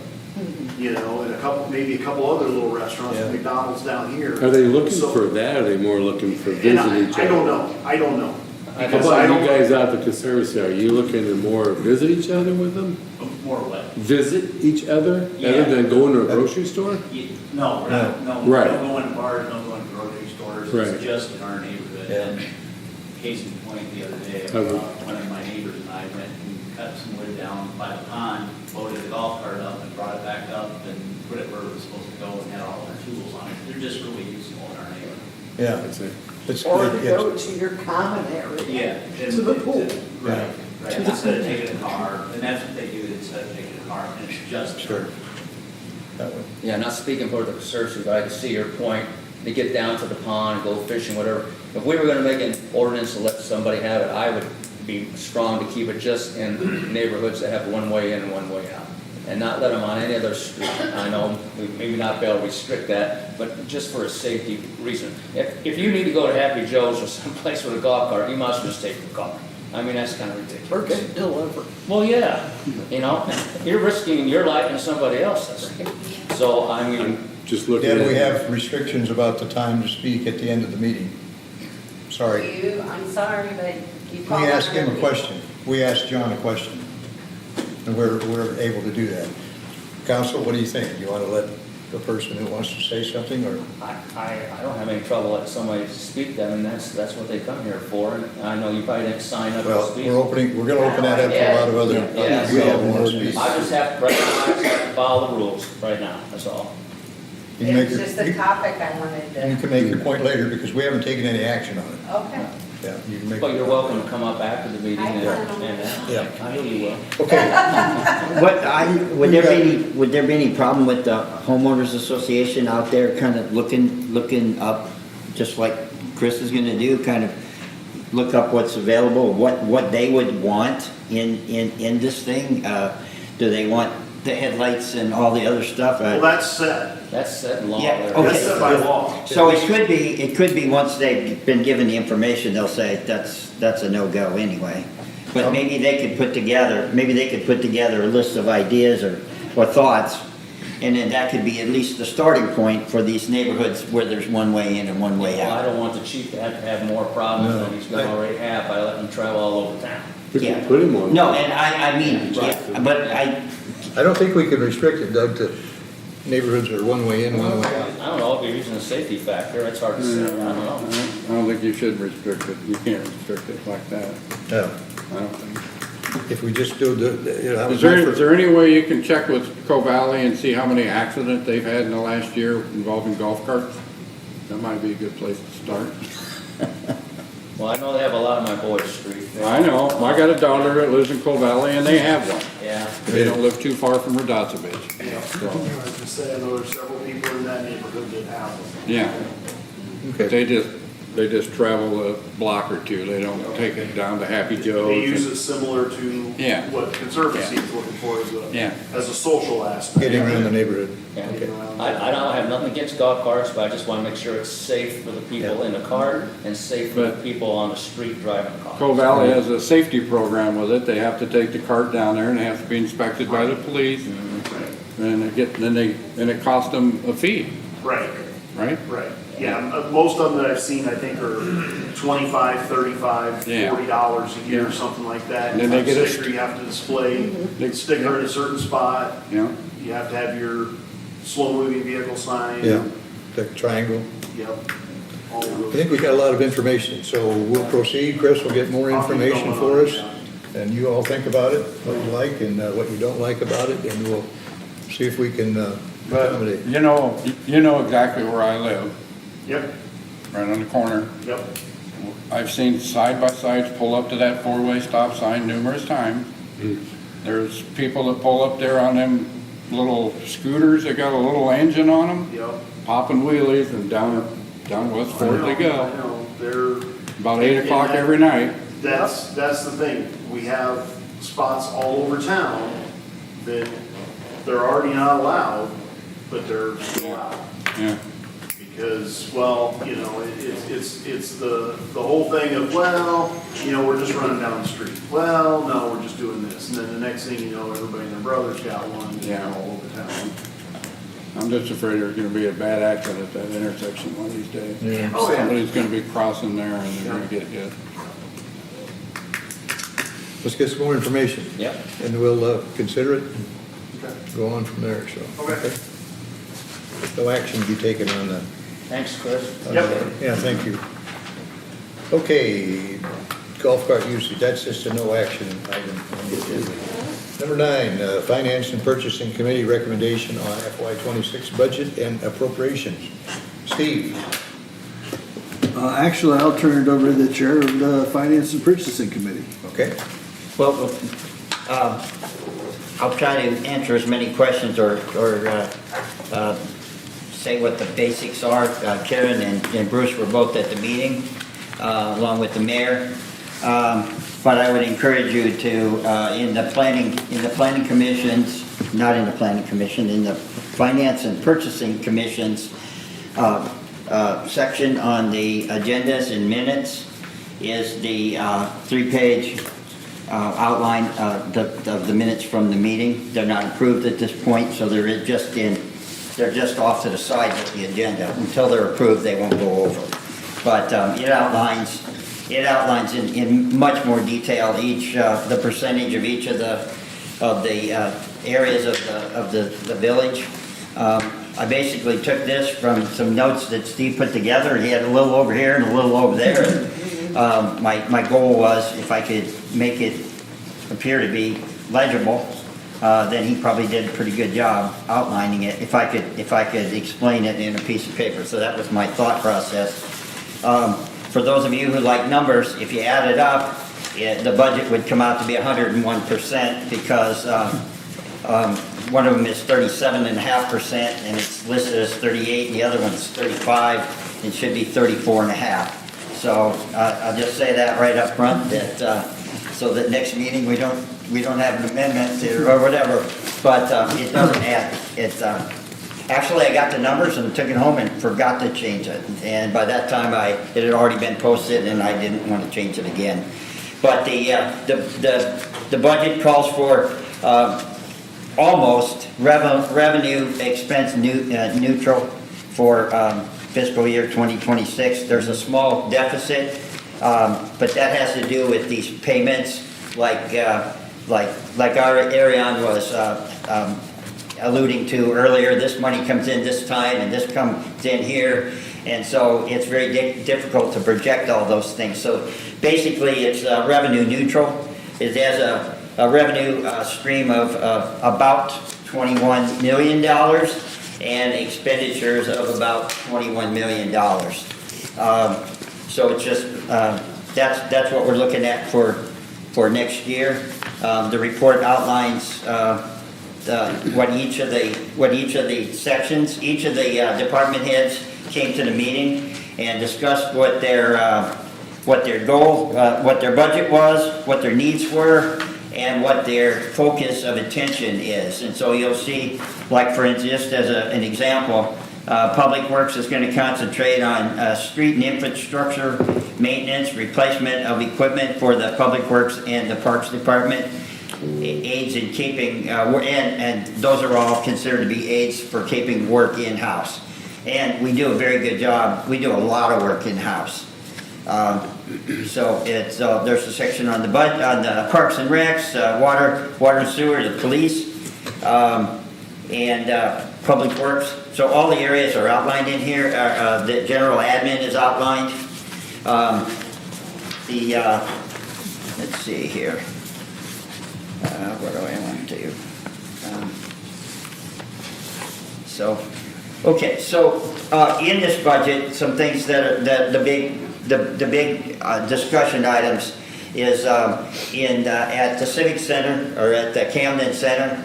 you know, and maybe a couple other little restaurants, Yeah. McDonald's down here. Are they looking So- for that, or are they more looking for And visiting each other? I don't know, I don't know. How Because I about you don't- guys out at the conservancy, are you looking to more visit each other with them? More or less. Visit each other, other Yeah. than going to a grocery store? No, we're not, no, Right. don't go in bars, don't go in grocery stores, Right. it's just in our neighborhood. Yeah. And case in point, the other day, Okay. one of my neighbors and I went and cut some wood down by the pond, loaded the golf cart up and brought it back up and put it where it was supposed to go and had all our tools on it. They're just really useful in our neighborhood. Yeah. That's it. It's, or to it's, go to your common area. Yeah. To the pool. Right, right, instead of taking a car, and that's what they do, instead of taking a car, and it's just. sure. That way. Yeah, not speaking for the conservancy, but I can see your point, to get down to the pond, go fishing, whatever. If we were gonna make an ordinance to let somebody have it, I would be strong to keep it just in neighborhoods that have one way in and one way out. And not let them on any other street. I know we maybe not be able to restrict that, but just for a safety reason. If you need to go to Happy Joe's or someplace with a golf cart, you must just take the car. I mean, that's kind of Or ridiculous. get delivered. Well, yeah, you know, you're risking your life and somebody else's. So, I mean, Just looking Dan, at. we have restrictions about the time to speak at the end of the meeting. Sorry. I'm sorry, but you We called. asked him a question. We asked John a question. And we're able to do that. Council, what do you think? You want to let the person who wants to say something, or? I don't have any trouble letting somebody speak them, and that's what they come here for. And I know you probably didn't sign up to Well, speak. we're gonna open that up to a lot of other. Yeah, we have so- more speak. I just have, right now, I just have to follow the rules right now, that's all. You can make It's your- just a topic I wanted You to, can make your point later, because we haven't taken any action on it. okay. Yeah, you can make. But you're welcome to come up after the meeting and, Yeah. I know you will. Okay, Would there be any problem with the homeowners association out there kind of looking up, just like Chris is gonna do, kind of look up what's available, what they would want in this thing? Do they want the headlights and all the other stuff? Well, that's set. That's set in law Yeah, there. okay. That's set by law. So it could be once they've been given the information, they'll say that's a no-go anyway. But maybe they could put together a list of ideas or thoughts, and then that could be at least the starting point for these neighborhoods where there's one way in and one way Well, I out. don't want the chief to have more problems No. than he's gonna already have by letting him travel all over town. We Yeah. can put him on. No, and I mean, yeah, but I don't think we can restrict it, Doug, to neighborhoods that are one way in, one way out. I don't know, if you're using a safety factor, it's hard to say, I don't know. I don't think you should restrict it. You can't restrict it like that. Yeah, I don't think. if we just do the, you know, that was Is my there, first- is there any way you can check with Co Valley and see how many accidents they've had in the last year involving golf carts? That might be a good place to start. Well, I know they have a lot on my boys' street. I know, I got a daughter that lives in Coal Valley and they have one. Yeah. They don't live too far from Rodasovich. Yeah. I was just saying, I know there's several people in that neighborhood that have them. Yeah, Okay. they just travel a block or two. They don't take it down to Happy Joe's. They use and- it similar to Yeah. what Conservancy is looking for Yeah. as a social aspect. Getting around the neighborhood. Yeah. Getting around. I don't have nothing against golf carts, but I just want to make sure it's safe for the people in the cart and safe for the But- people on the street driving cars. Coal Valley has a safety program with it. They have to take the cart down there and they have to be inspected by the police. And it costs them a fee, Right, right? right. Yeah, most of them that I've seen, I think, are $25, $35, Yeah. $40 a year, Yeah. something like that. And then they get a Sticker you have to display, They- sticker in a certain spot. You know? You have to have your slow-moving vehicle sign. Yeah, the triangle. Yep. All of I those. think we got a lot of information, so we'll proceed. Chris will get more information for us. And you all think about it, what you like and what you don't like about it, and we'll see if we can accommodate. You know exactly where I live, Yep, right on the corner. yep. I've seen side-by-sides pull up to that four-way stop sign numerous times. There's people that pull up there on them little scooters that got a little engine on them, Yep. popping wheelies and down West Fort they I go. know, they're. About 8 o'clock And that- every night. That's the thing, we have spots all over town that they're already not allowed, but they're still allowed. Yeah, Because, well, you know, it's the whole thing of, well, you know, we're just running down the street. Well, no, we're just doing this. And then the next thing you know, everybody and their brother's got one, you Yeah. know, all over town. I'm just afraid there's gonna be a bad accident at that intersection one of these days. Yeah. Oh, yeah. Somebody's gonna be crossing there and they're gonna get hit. Let's get some more information. Yep. And we'll consider it, Okay. go on from there, so. Okay. No action to be taken on the. Thanks, Chris. Yep. Yeah, thank you. Okay, golf cart usage, that's just a no action item on the agenda. Number 9, Finance and Purchasing Committee recommendation on FY '26 budget and appropriations. Steve? Actually, I'll turn it over to the chair of the Finance and Purchasing Committee. Okay. Well, I'll try to answer as many questions or say what the basics are. Karen and Bruce were both at the meeting, along with the mayor. But I would encourage you to, in the planning commissions, not in the planning commission, in the Finance and Purchasing Commissions section on the agendas and minutes is the 3-page outline of the minutes from the meeting. They're not approved at this point, so they're just off to the side of the agenda. Until they're approved, they won't go over. But it outlines in much more detail the percentage of each of the areas of the village. I basically took this from some notes that Steve put together. He had a little over here and a little over there. My goal was if I could make it appear to be legible, then he probably did a pretty good job outlining it, if I could explain it in a piece of paper. So that was my thought process. For those of you who like numbers, if you add it up, the budget would come out to be 101% because one of them is 37.5% and it's listed as 38, and the other one's 35, and should be 34.5. So I'll just say that right up front, that so that next meeting we don't have an amendment to, or whatever, but it doesn't add. Actually, I got the numbers and took it home and forgot to change it, and by that time it had already been posted and I didn't want to change it again. But the budget calls for almost revenue expense neutral for fiscal year 2026. There's a small deficit, but that has to do with these payments, like our Ariane was alluding to earlier. This money comes in this time and this comes in here, and so it's very difficult to project all those things. So basically, it's revenue neutral. It has a revenue stream of about $21 million and expenditures of about $21 million. So it's just that's what we're looking at for next year. The report outlines what each of the sections, each of the department heads came to the meeting and discussed what their goal, what their budget was, what their needs were, and what their focus of attention is. And so you'll see, like for instance, just as an example, Public Works is going to concentrate on street and infrastructure maintenance, replacement of equipment for the Public Works and the Parks Department, aids in keeping, and those are all considered to be aids for keeping work in-house. And we do a very good job. We do a lot of work in-house. So it's, there's a section on the Parks and Recs, water and sewer, the police, and Public Works. So all the areas are outlined in here. The general admin is outlined. Let's see here. Where do I want to? Okay, so in this budget, some things that are the big discussion items is at the Civic Center, or at the Camden Center,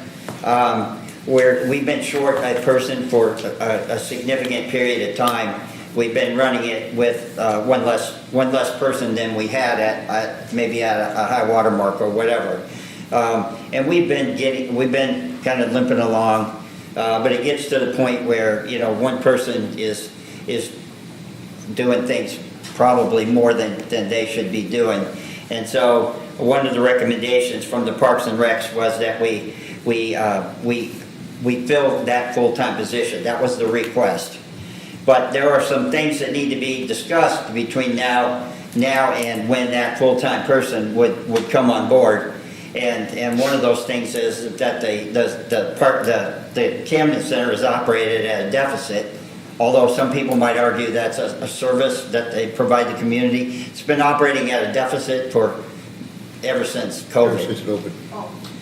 where we've been short a person for a significant period of time. We've been running it with one less person than we had at maybe at a high water mark or whatever. And we've been kind of limping along, but it gets to the point where, you know, one person is doing things probably more than they should be doing. And so one of the recommendations from the Parks and Recs was that we fill that full-time position. That was the request. But there are some things that need to be discussed between now and when that full-time person would come on board. And one of those things is that the Camden Center is operated at a deficit. Although some people might argue that's a service that they provide the community. It's been operating at a deficit ever since COVID. Ever since it opened.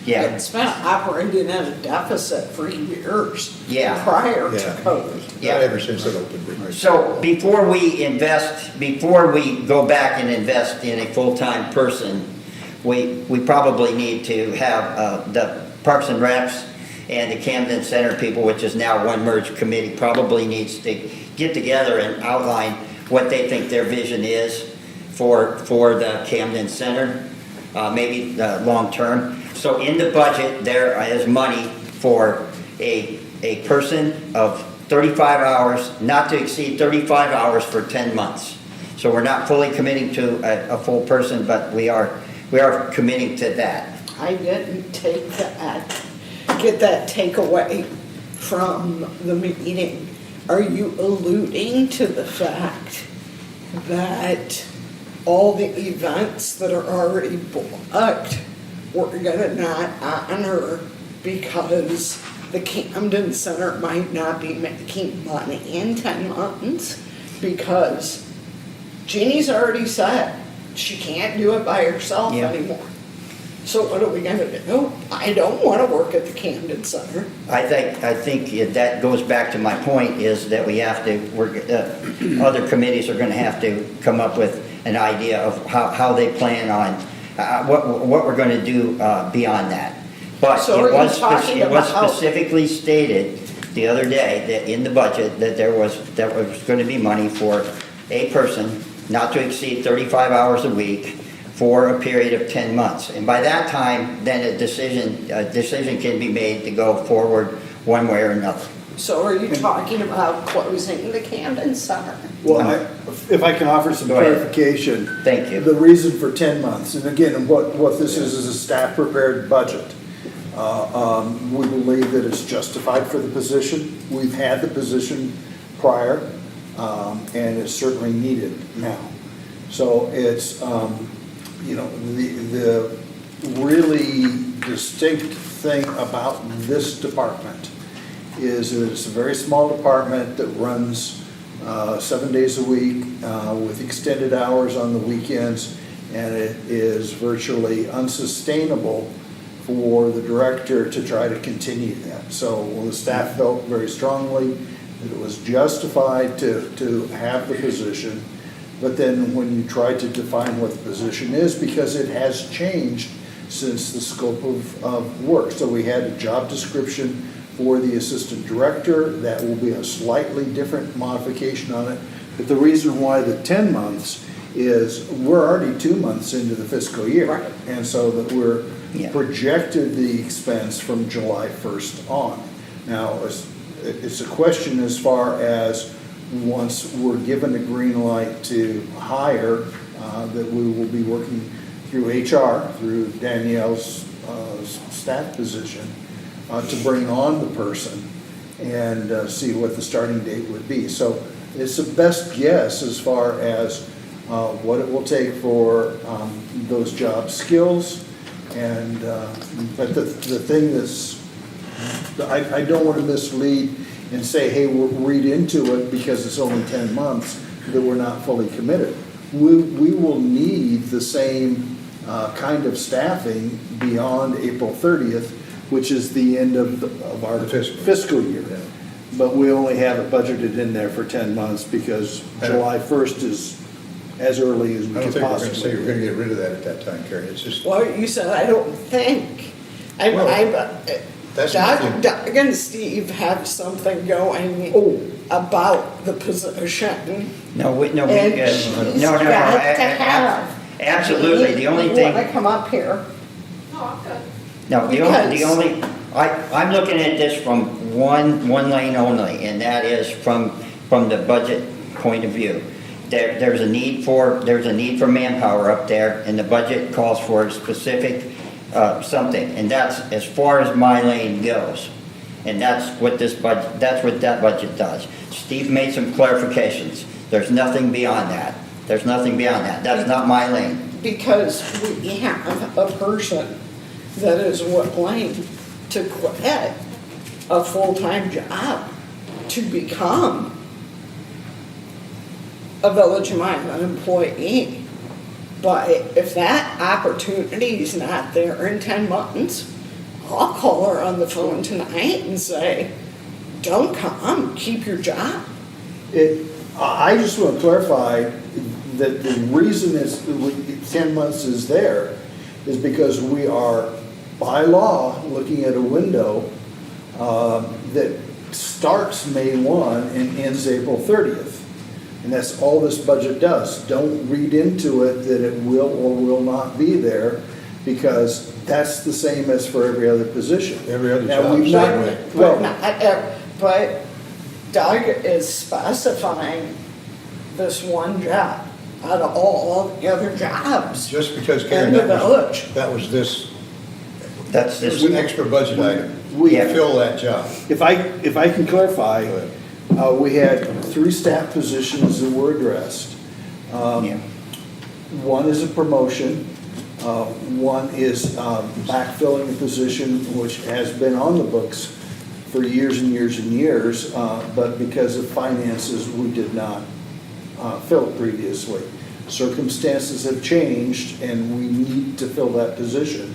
Yeah. It's been operating at a deficit for years. Yeah. Prior to Yeah. COVID. Yeah. Not ever since it opened. So before we go back and invest in a full-time person, we probably need to have the Parks and Recs and the Camden Center people, which is now one merged committee, probably needs to get together and outline what they think their vision is for the Camden Center, maybe the long term. So in the budget, there is money for a person of 35 hours, not to exceed 35 hours for 10 months. So we're not fully committing to a full person, but we are committing to that. I didn't get that takeaway from the meeting. Are you alluding to the fact that all the events that are already booked we're gonna not honor because the Camden Center might not be making money in 10 months? Because Jeannie's already said she can't do it by herself Yeah. anymore. So what are we gonna do? I don't wanna work at the Camden Center. I think that goes back to my point, is that we have to, other committees are gonna have to come up with an idea of how they plan on, what we're gonna do beyond that. But So it are you was talking about- specifically stated the other day that in the budget that there was gonna be money for a person not to exceed 35 hours a week for a period of 10 months. And by that time, then a decision can be made to go forward one way or another. So are you talking about closing the Camden Center? Well, if I can offer some Go ahead. clarification. Thank you. The reason for 10 months, and again, what this is a staff-prepared budget. We believe that it's justified for the position. We've had the position prior, and it's certainly needed now. So it's, the really distinct thing about this department is that it's a very small department that runs 7 days a week with extended hours on the weekends, and it is virtually unsustainable for the director to try to continue that. So the staff felt very strongly that it was justified to have the position. But then when you try to define what the position is, because it has changed since the scope of work. So we had a job description for the assistant director. That will be a slightly different modification on it. But the reason why the 10 months is we're already 2 months into the fiscal year. Right. And so that we're Yeah. projected the expense from July 1st on. Now, it's a question as far as once we're given a green light to hire, that we will be working through HR, through Danielle's staff position, to bring on the person and see what the starting date would be. So it's the best guess as far as what it will take for those job skills. And, but the thing that's, I don't want to mislead and say, hey, we'll read into it because it's only 10 months, that we're not fully committed. We will need the same kind of staffing beyond April 30th, which is the end of our fiscal year. Yeah. But we only have it budgeted in there for 10 months because July 1st is as early as we I don't could think we're gonna possibly. say we're gonna get rid of that at that time, Carrie. It's just, Well, you said, I don't think. That's Doug nothing. Doug and Steve have something going about the position. No, we, And she's no, got to have. absolutely, the only You thing. wanna come up here? No, Because- I'm looking at this from one lane only, and that is from the budget point of view. There's a need for manpower up there, and the budget calls for a specific, something, and that's as far as my lane goes. And that's what that budget does. Steve made some clarifications. There's nothing beyond that. That's not my lane. Because we have a person that is willing to quit a full-time job to become a Village of Milan employee. But if that opportunity is not there in 10 months, I'll call her on the phone tonight and say, don't come, keep your job. I just want to clarify that the reason 10 months is there is because we are, by law, looking at a window that starts May 1 and ends April 30th. And that's all this budget does. Don't read into it that it will or will not be there, because that's the same as for every other position. Every other Now, job, we've same not- way. Well, But Doug is specifying this one job out of all the other jobs. just because, Karen, In the village. that was this, That's it was this, an extra budget item. we- To fill that job. If I can clarify, Go ahead. we had 3 staff positions that were addressed. yeah. One is a promotion, one is backfilling a position which has been on the books for years and years and years, but because of finances, we did not fill it previously. Circumstances have changed and we need to fill that position.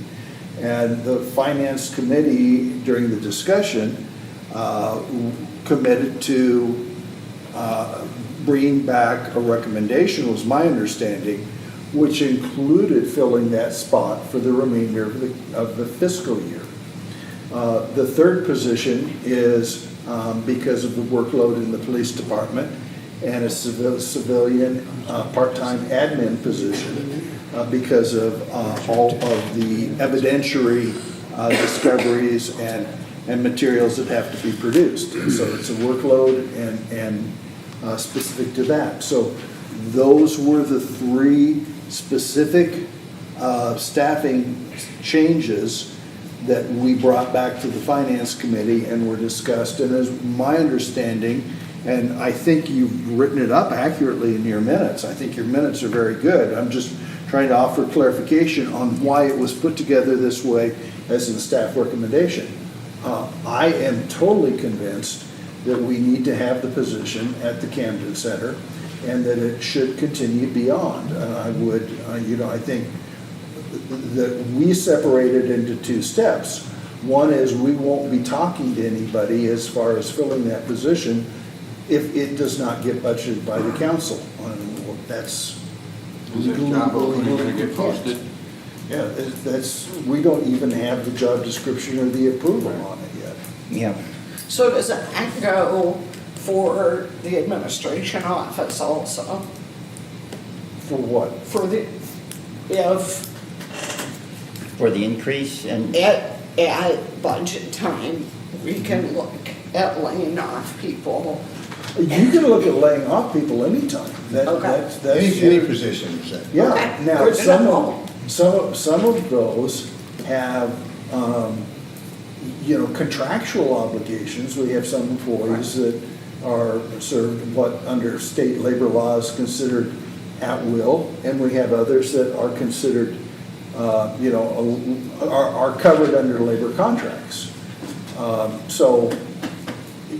And the finance committee, during the discussion, committed to bringing back a recommendation, was my understanding, which included filling that spot for the remainder of the fiscal year. The third position is because of the workload in the police department and a civilian part-time admin position because of all of the evidentiary discoveries and materials that have to be produced. And so it's a workload and specific to that. So those were the 3 specific staffing changes that we brought back to the finance committee and were discussed. And as my understanding, and I think you've written it up accurately in your minutes. I think your minutes are very good. I'm just trying to offer clarification on why it was put together this way as a staff recommendation. I am totally convinced that we need to have the position at the Camden Center and that it should continue beyond. I would, I think that we separated into 2 steps. One is we won't be talking to anybody as far as filling that position if it does not get budgeted by the council That's. Is that job opening gonna get posted? Yeah, that's, we don't even have the job description or the approval on it yet. Yeah. So does that go for the administration office also? For what? For the, if For the increase and, at budget time, we can look at laying off people? You can look at laying off people anytime. Okay. That's Any your- position, you said. Yeah, Okay, now, good to know. some of those have, contractual obligations. We have some employees that are served what under state labor laws considered at will, and we have others that are considered, are covered under labor contracts. So,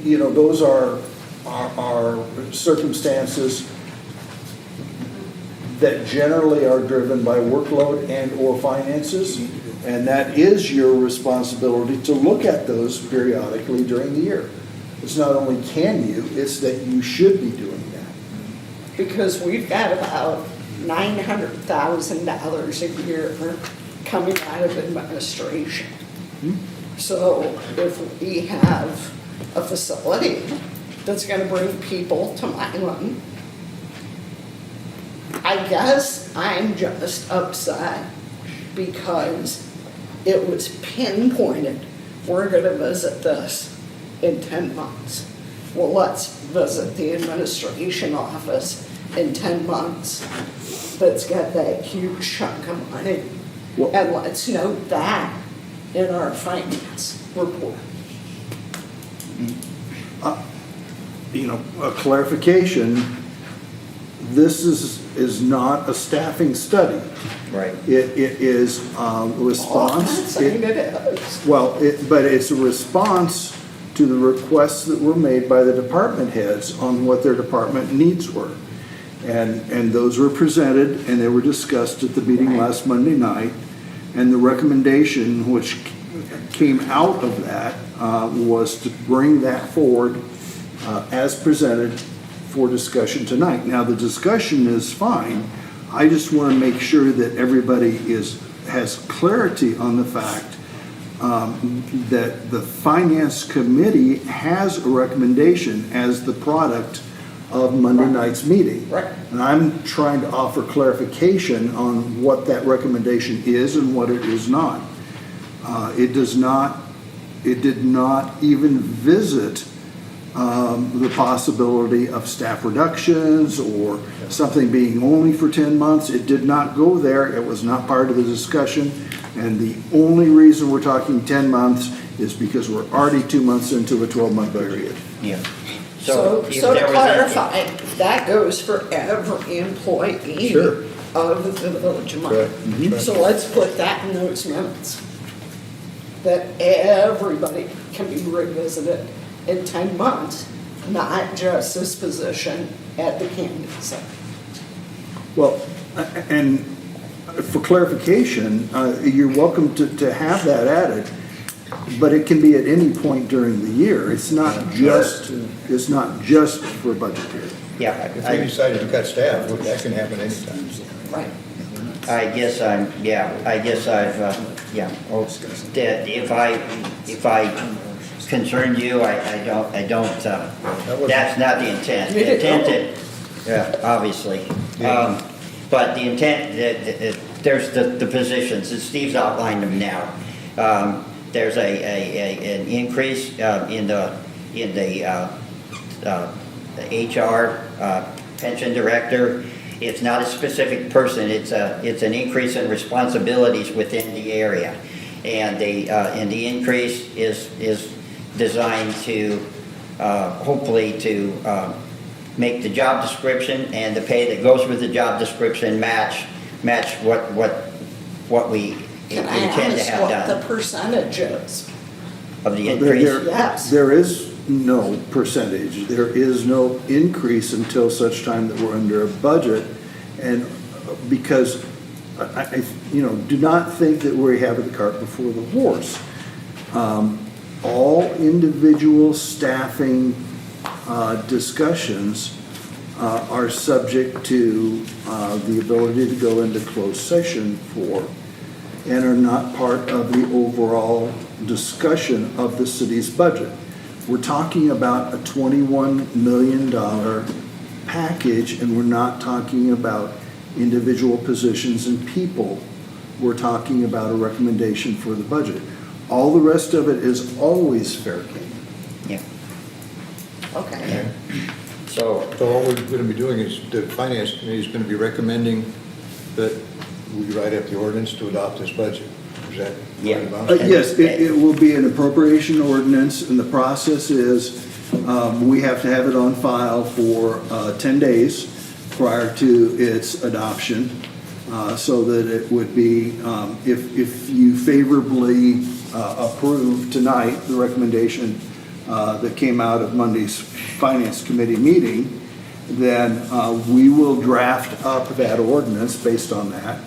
those are circumstances that generally are driven by workload and/or finances, and that is your responsibility to look at those periodically during the year. It's not only can you, it's that you should be doing that. Because we've got about $900,000 a year coming out of administration. So if we have a facility that's gonna bring people to Milan, I guess I'm just upset because it was pinpointed, we're gonna visit this in 10 months. Well, let's visit the administration office in 10 months that's got that huge chunk of money. Well- And let's note that in our finance report. A clarification, this is not a staffing study. right. It is a Oh, I'm not response. saying it is. Well, but it's a response to the requests that were made by the department heads on what their department needs were. And those were presented and they were discussed at the meeting last Monday night. And the recommendation which came out of that was to bring that forward as presented for discussion tonight. Now, the discussion is fine. I just want to make sure that everybody has clarity on the fact that the Finance Committee has a recommendation as the product of Monday night's meeting. Right. And I'm trying to offer clarification on what that recommendation is and what it is not. It did not even visit the possibility of staff reductions or something being only for 10 months. It did not go there. It was not part of the discussion. And the only reason we're talking 10 months is because we're already 2 months into a 12-month period. Yeah. So if to there was a- clarify, that goes for every employee Sure. of the Village of Correct. Milan. So let's put that in those minutes. That everybody can be revisited in 10 months, not just this position at the Camden Center. Well, and for clarification, you're welcome to have that added, but it can be at any point during the year. It's not just for budget period. Yeah, If we decided to cut staff, that can happen anytime. Right. I guess I've, that if I concerned you, I don't, that's not the intent. The intent, obviously. But the intent, there's the positions, and Steve's outlined them now. There's an increase in the HR pension director. It's not a specific person, it's an increase in responsibilities within the area. And the increase is designed to, hopefully to make the job description and the pay that goes with the job description match what we Can I intend to ask have what done the percentage is? of the increase. Yes. There is no percentage. There is no increase until such time that we're under a budget. And because do not think that we have the cart before the horse. All individual staffing discussions are subject to the ability to go into closed session for, and are not part of the overall discussion of the city's budget. We're talking about a $21 million package, and we're not talking about individual positions and people. We're talking about a recommendation for the budget. All the rest of it is always fair game. Yeah. Okay. So, So all we're going to be doing is, the finance committee is going to be recommending that we write up the ordinance to adopt this budget. Is that what Yeah. it amounts to? Yes, it will be an appropriation ordinance, and the process is, we have to have it on file for 10 days prior to its adoption, so that it would be, if you favorably approve tonight the recommendation that came out of Monday's Finance Committee meeting, then we will draft up that ordinance based on that.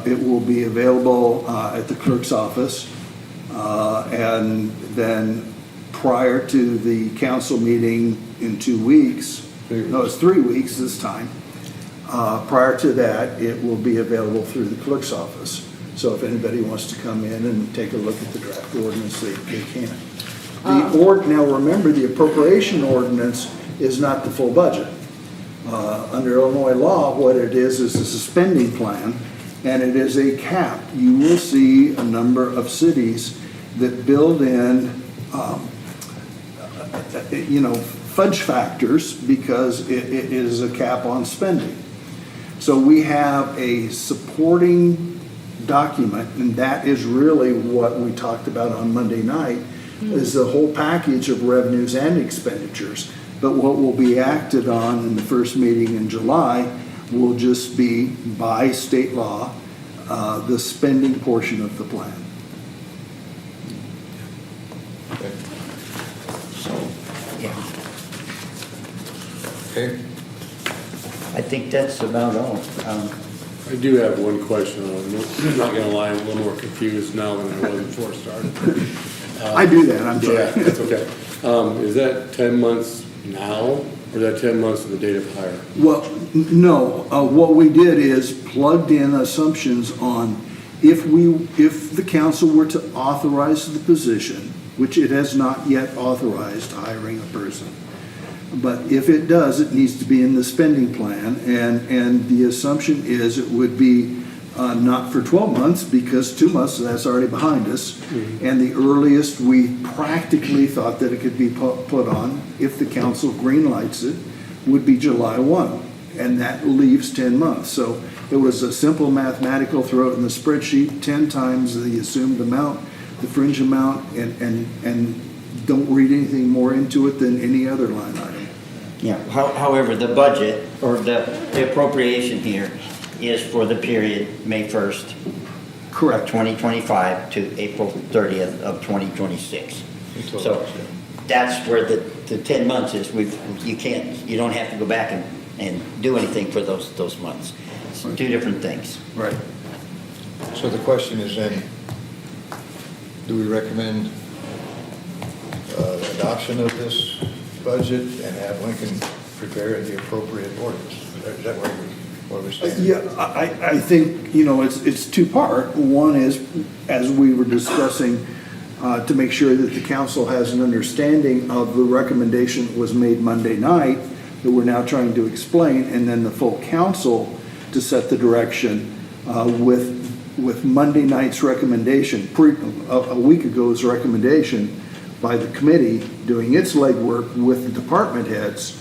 It will be available at the clerk's office, and then prior to the council meeting in 2 weeks, no, it's 3 weeks this time, prior to that, it will be available through the clerk's office. So if anybody wants to come in and take a look at the draft ordinance, they can. Now remember, the appropriation ordinance is not the full budget. Under Illinois law, what it is a spending plan, and it is a cap. You will see a number of cities that build in, fudge factors because it is a cap on spending. So we have a supporting document, and that is really what we talked about on Monday night, is the whole package of revenues and expenditures. But what will be acted on in the first meeting in July will just be, by state law, the spending portion of the plan. Okay. so, yeah, Okay, I think that's about all. I do have one question. I'm not gonna lie, I'm a little more confused now than I was before it started. I do that, I'm sorry. Yeah, that's okay. Is that 10 months now, or is that 10 months of the date of hire? Well, no, what we did is plugged in assumptions on if the council were to authorize the position, which it has not yet authorized hiring a person. But if it does, it needs to be in the spending plan, and the assumption is it would be not for 12 months, because 2 months, that's already behind us. And the earliest we practically thought that it could be put on, if the council greenlights it, would be July 1. And that leaves 10 months. So it was a simple mathematical, throw it in the spreadsheet, 10 times the assumed amount, the fringe amount, and don't read anything more into it than any other line item. Yeah, however, the budget, or the appropriation here is for the period May 1st of Correct. 2025 to April 30th of 2026. Until So next year. that's where the 10 months is. You don't have to go back and do anything for those months. It's two different things. Right. so the question is then, do we recommend adoption of this budget and have Lincoln prepare the appropriate ordinance? Is that what we're saying? Yeah, I think, it's two-part. One is, as we were discussing, to make sure that the council has an understanding of the recommendation that was made Monday night that we're now trying to explain, and then the full council to set the direction with Monday night's recommendation, a week ago's recommendation by the committee doing its legwork with the department heads.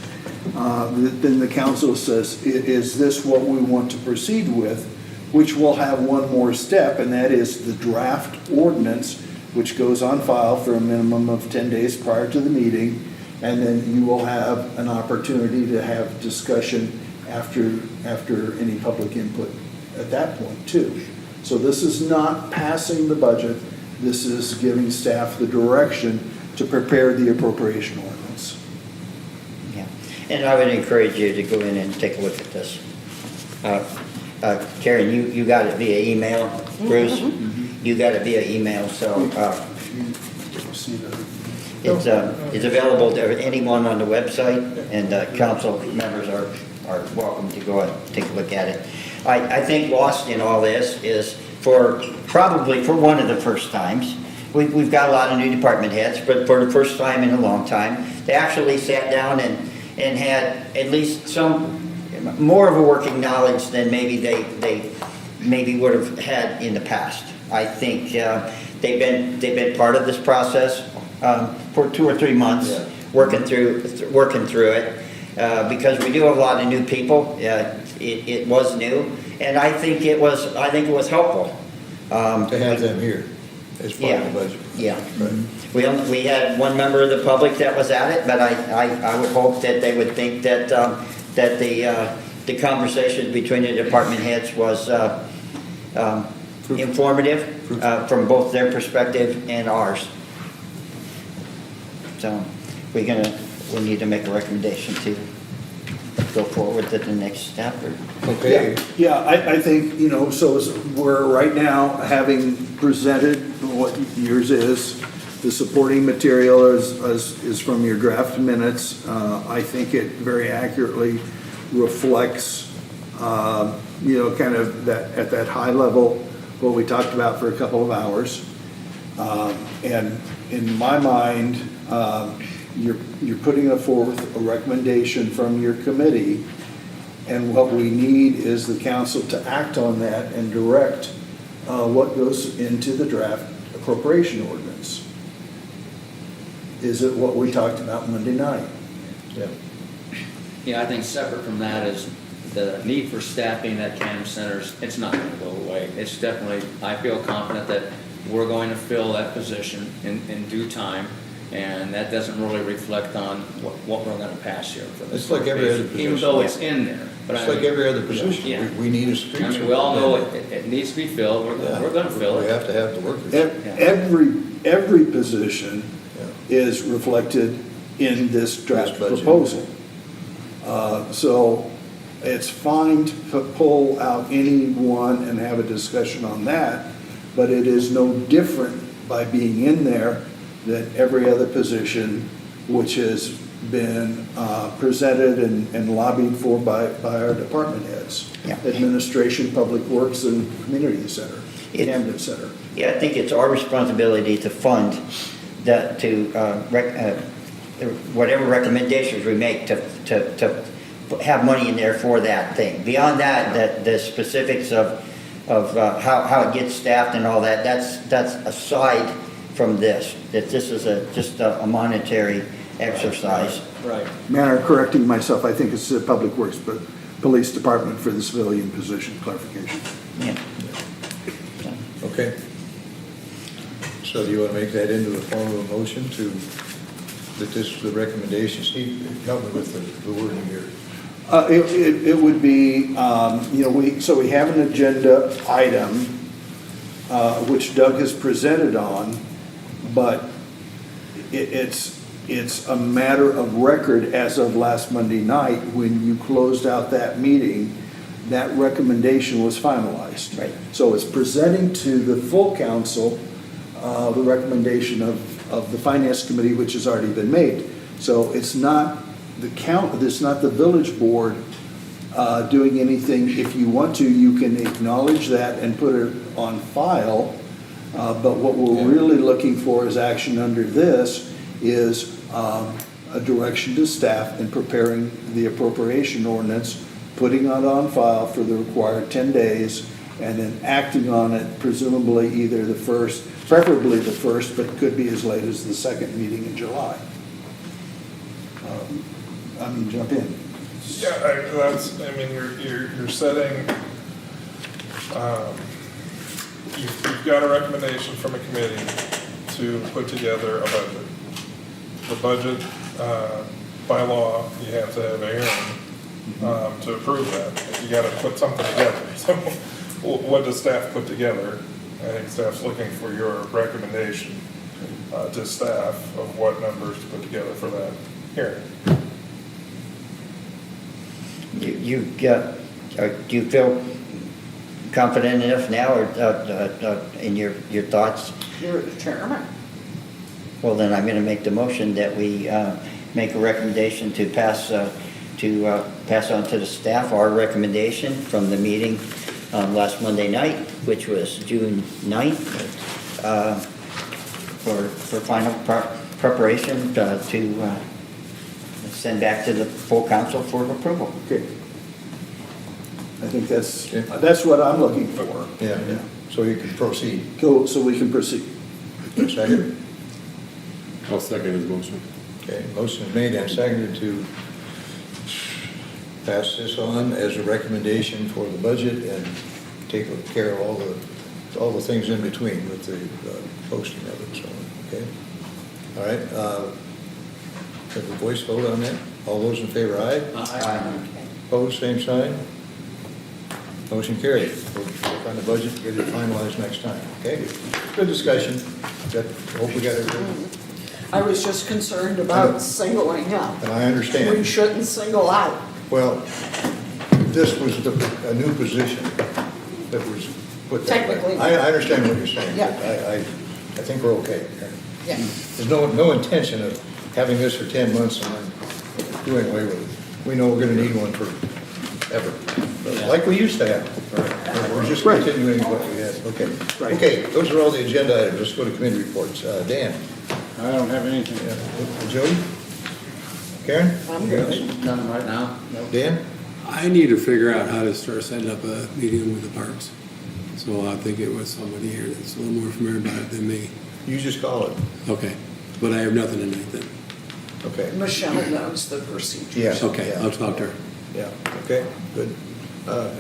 Then the council says, is this what we want to proceed with? Which will have one more step, and that is the draft ordinance, which goes on file for a minimum of 10 days prior to the meeting. And then you will have an opportunity to have discussion after any public input at that point too. So this is not passing the budget. This is giving staff the direction to prepare the appropriation ordinance. Yeah, and I would encourage you to go in and take a look at this. Karen, you got it via email, Bruce? You got it via email, so, It's available to anyone on the website, and council members are welcome to go and take a look at it. I think lost in all this is probably for one of the first times, we've got a lot of new department heads, but for the first time in a long time, they actually sat down and had at least some more of a working knowledge than maybe they maybe would have had in the past. I think they've been part of this process for 2 or 3 months, Yeah. working through it, because we do have a lot of new people. It was new, and I think it was helpful. To have them here as part of the budget. Yeah. Right. We had one member of the public that was at it, but I would hope that they would think that the conversation between the department heads was informative from both their perspective and ours. So we need to make a recommendation to go forward to the next step. Okay, Yeah, I think, so we're right now having presented what yours is, the supporting material is from your draft minutes. I think it very accurately reflects, kind of that, at that high level, what we talked about for a couple of hours. And in my mind, you're putting forth a recommendation from your committee, and what we need is the council to act on that and direct what goes into the draft appropriation ordinance. Is it what we talked about Monday night? yeah. Yeah, I think separate from that is the need for staffing at Canton Centers. It's not going to go away. It's definitely, I feel confident that we're going to fill that position in due time, and that doesn't really reflect on what we're going to pass here for this. It's like every other position. Even though it's in there. But It's I like mean, every other position. Yeah. We need a street. I mean, we all know it needs to be filled. We're going to fill We it. have to have the workers. Every position Yeah. is reflected in this draft This budget. proposal. So it's fine to pull out any one and have a discussion on that, but it is no different by being in there than every other position which has been presented and lobbied for by our department heads. Yeah. Administration, Public Works, and Community Center, Camden Center. Yeah, I think it's our responsibility to fund whatever recommendations we make to have money in there for that thing. Beyond that, the specifics of how it gets staffed and all that, that's aside from this. That this is just a monetary exercise. Right. Manner of correcting myself, I think it's the Public Works, but Police Department for the civilian position clarification. Yeah. Okay. So do you want to make that into the form of a motion that this is the recommendation? Steve, help me with the wording here. It would be, we have an agenda item, which Doug has presented on, but it's a matter of record as of last Monday night, when you closed out that meeting, that recommendation was finalized. Right. So it's presenting to the full council the recommendation of the Finance Committee, which has already been made. So it's not it's not the village board doing anything. If you want to, you can acknowledge that and put it on file. But what we're really looking for is action under this is a direction to staff in preparing the appropriation ordinance, putting it on file for the required 10 days, and then acting on it presumably either the first, preferably the first, but could be as late as the second meeting in July. Jump in. Yeah, you're setting, you've got a recommendation from a committee to put together a budget. The budget, by law, you have to have a hearing to approve that. You gotta put something together. So what does staff put together? I think staff's looking for your recommendation to staff of what numbers to put together for that hearing. Do you feel confident enough now, or in your thoughts? You're the chairman. Well, then I'm going to make the motion that we make a recommendation to pass on to the staff our recommendation from the meeting last Monday night, which was June 9th, for final preparation to send back to the full council for approval. Okay. I think that's what I'm looking for. Yeah, so you can proceed. So we can proceed. Second? I'll second his motion. Okay, motion is made and seconded to pass this on as a recommendation for the budget and take care of all the things in between with the posting of it, so, okay? All right, have a voice vote on that? All those in favor, aye? Aye. Opposed, same sign? Motion carried. We'll work on the budget, get it finalized next time, okay? Good discussion. Hope we got it. I was just concerned about singling out. And I understand. We shouldn't single out. Well, this was a new position that was put that way. Technically. I understand what you're saying. Yeah. But I think we're okay. Yeah. There's no intention of having this for 10 months and then doing away with it. We know we're gonna need one forever, like we used to have. We're just Right. continuing what we had. Okay. Right. Okay, those are all the agenda items. Let's go to committee reports. Dan? I don't have anything. Yeah. Jody? Karen? I'm good. Nothing right now? Nope. Dan? I need to figure out how to start setting up a meeting with the parks. So I think it was somebody here that's a little more familiar about it than me. You just call it. Okay, but I have nothing tonight then. Okay. Michelle knows the procedure. Yeah. Okay, yeah. I'll talk to her. Yeah, okay, good.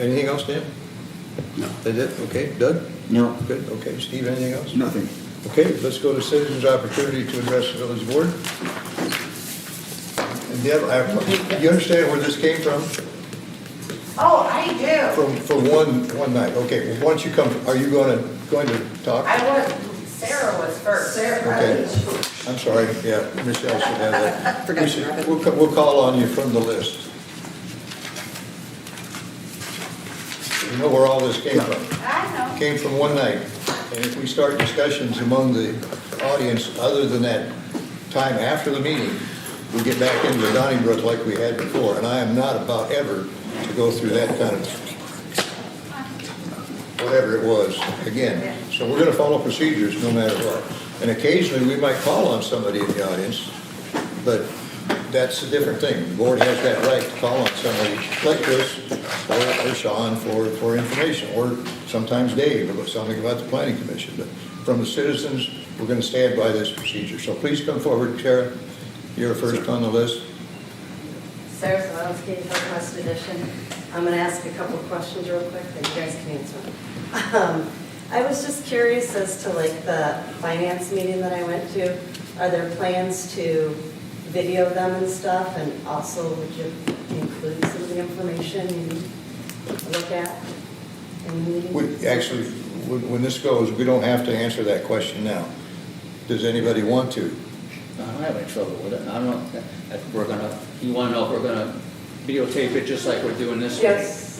Anything else, Dan? No. That's it, okay. Doug? No. Good, okay. Steve, anything else? Nothing. Okay, let's go to citizens' opportunity to address the village board. And Deb, you understand where this came from? Oh, I do. From one night, okay. Well, once you come, are you going to talk? I was, Sarah was first. Okay, I'm sorry, yeah, Michelle should have that. Forgot to grab it. We'll call on you from the list. You know where all this came from? I know. Came from one night. And if we start discussions among the audience, other than that time after the meeting, we get back into Donnybrook like we had before. And I am not about ever to go through that kind of, whatever it was, again. So we're gonna follow procedures no matter what. And occasionally, we might call on somebody in the audience, but that's a different thing. The board has that right to call on somebody like Chris or Sean for information, or sometimes Dave about something about the planning commission. But from the citizens, we're gonna stand by this procedure. So please come forward, Tara. You're first on the list. Sarah Swansky, Northwest Edition. I'm going to ask a couple of questions real quick that you guys can answer. I was just curious as to like the finance meeting that I went to. Are there plans to video them and stuff? And also, would you include some of the information you look at in the meeting? Actually, when this goes, we don't have to answer that question now. Does anybody want to? I don't have any trouble with it. I don't know if we're gonna, you wanna know if we're gonna videotape it just like we're doing this week? Yes.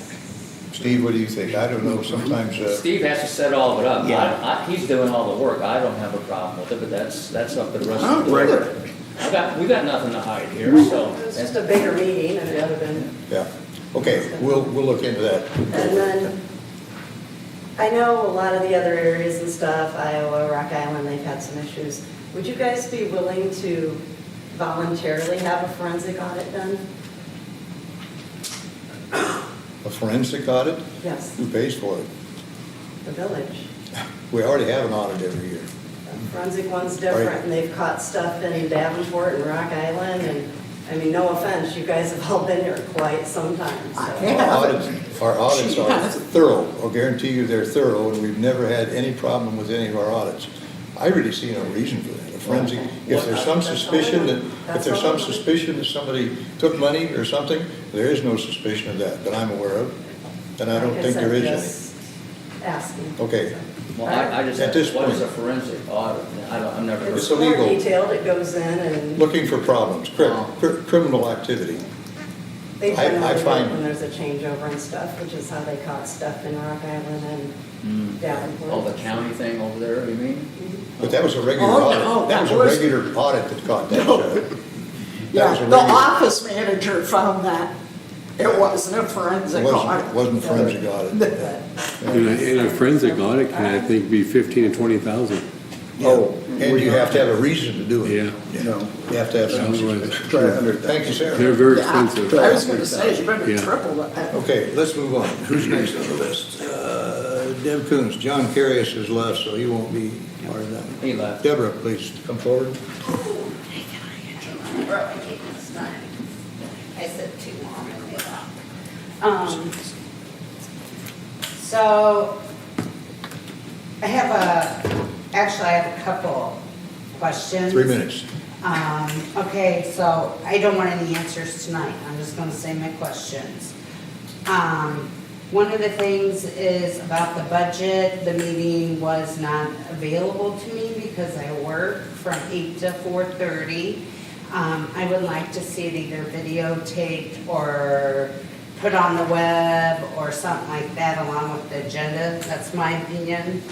Steve, what do you think? I don't know, sometimes, Steve has to set all of it up. Yeah. He's doing all the work. I don't have a problem with it, but that's up to the rest Oh, of the board. right. We got nothing to hide here, so. It was just a bigger meeting and it would have been. yeah. Okay, we'll look into that. And then, I know a lot of the other areas and stuff, Iowa, Rock Island, they've had some issues. Would you guys be willing to voluntarily have a forensic audit done? A forensic audit? Yes, Who pays for it? the village. We already have an audit every year. The forensic one's different, Right. and they've caught stuff in Davenport and Rock Island, and, I mean, no offense, you guys have all been here quite some time, so. Our audits are thorough. I'll guarantee you they're thorough, and we've never had any problem with any of our audits. I really see no reason for that. A forensic, if there's some suspicion that somebody took money or something, there is no suspicion of that I'm aware of, and I don't Like think said, there is any. just Asking. Okay. Well, I just, At this what is a point- forensic audit? I've never heard It's of it. more illegal. detailed, it goes in and. Looking for problems, criminal activity. They I generally do find- it when there's a changeover and stuff, which is how they caught stuff in Rock Island and Davenport. Oh, the county thing over there, you mean? But that was a regular Oh, audit. no, That was a that was- regular audit that caught that. No. That was Yeah, a the regular- office manager found that. It wasn't a forensic audit. It wasn't a forensic audit. And a forensic audit can, I think, be 15 to 20,000. Oh, and you have to have a reason to do it. Yeah. You know, you have to have some. Try 100,000. Thank you, Sarah. They're very Yeah, expensive. I was gonna say, you better Yeah. triple that. Okay, let's move on. Who's next on the list? Deb Coons. John Carius has left, so he won't be part of that. He left. Deborah, please come forward. I said too long and they left. So I have a couple questions. 3 minutes. Okay, so I don't want any answers tonight. I'm just gonna say my questions. One of the things is about the budget. The meeting was not available to me because I work from 8 to 4:30. I would like to see it either videotaped or put on the web or something like that along with the agenda. That's my opinion.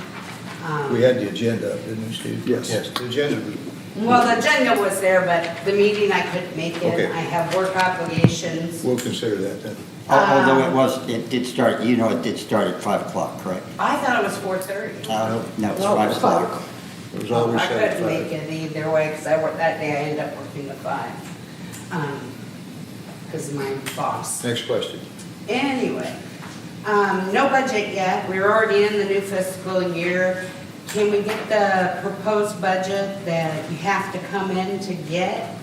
We had the agenda, up, didn't we, Steve? Yes. Yes, the agenda was. Well, the agenda was there, but the meeting I couldn't make Okay. it. I have work obligations. We'll consider that then. Although it did start, it did start at 5 o'clock, correct? I thought it was 4:30. No, it's No, 5 it's o'clock. It was always I said at couldn't make 5. it either way, because I worked that day, I ended up working at 5. Because of my boss. Next question. Anyway, no budget yet, we're already in the new fiscal year. Can we get the proposed budget that you have to come in to get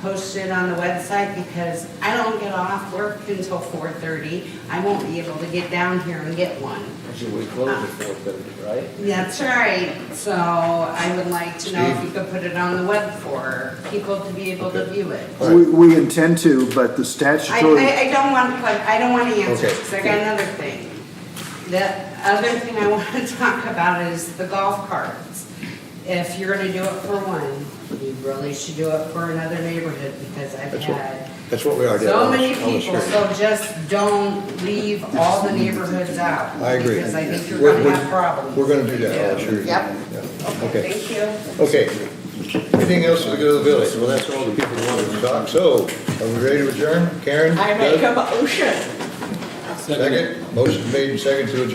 posted on the website? Because I don't get off work until 4:30. I won't be able to get down here and get one. We closed at 4:30, right? That's right, so I would like to know if Steve? you could put it on the web for people to be able to view it. All right. We intend to, but the statutory. I don't want to put, I don't want to answer, Okay. because I got another thing. The other thing I want to talk about is the golf carts. If you're gonna do it for one, you really should do it for another neighborhood, because I've That's what we are doing. so many people, so just don't leave all the neighborhoods out. I agree. Because I think you're We're- gonna have problems. We're gonna do that, I'll assure you. Yep. Yeah. Okay, Thank you. okay. Anything else for the good of the village? Well, that's all the people who wanted to talk. So, are we ready to adjourn? Karen? I make Doug? a motion. Second? Motion made and second to adjourn.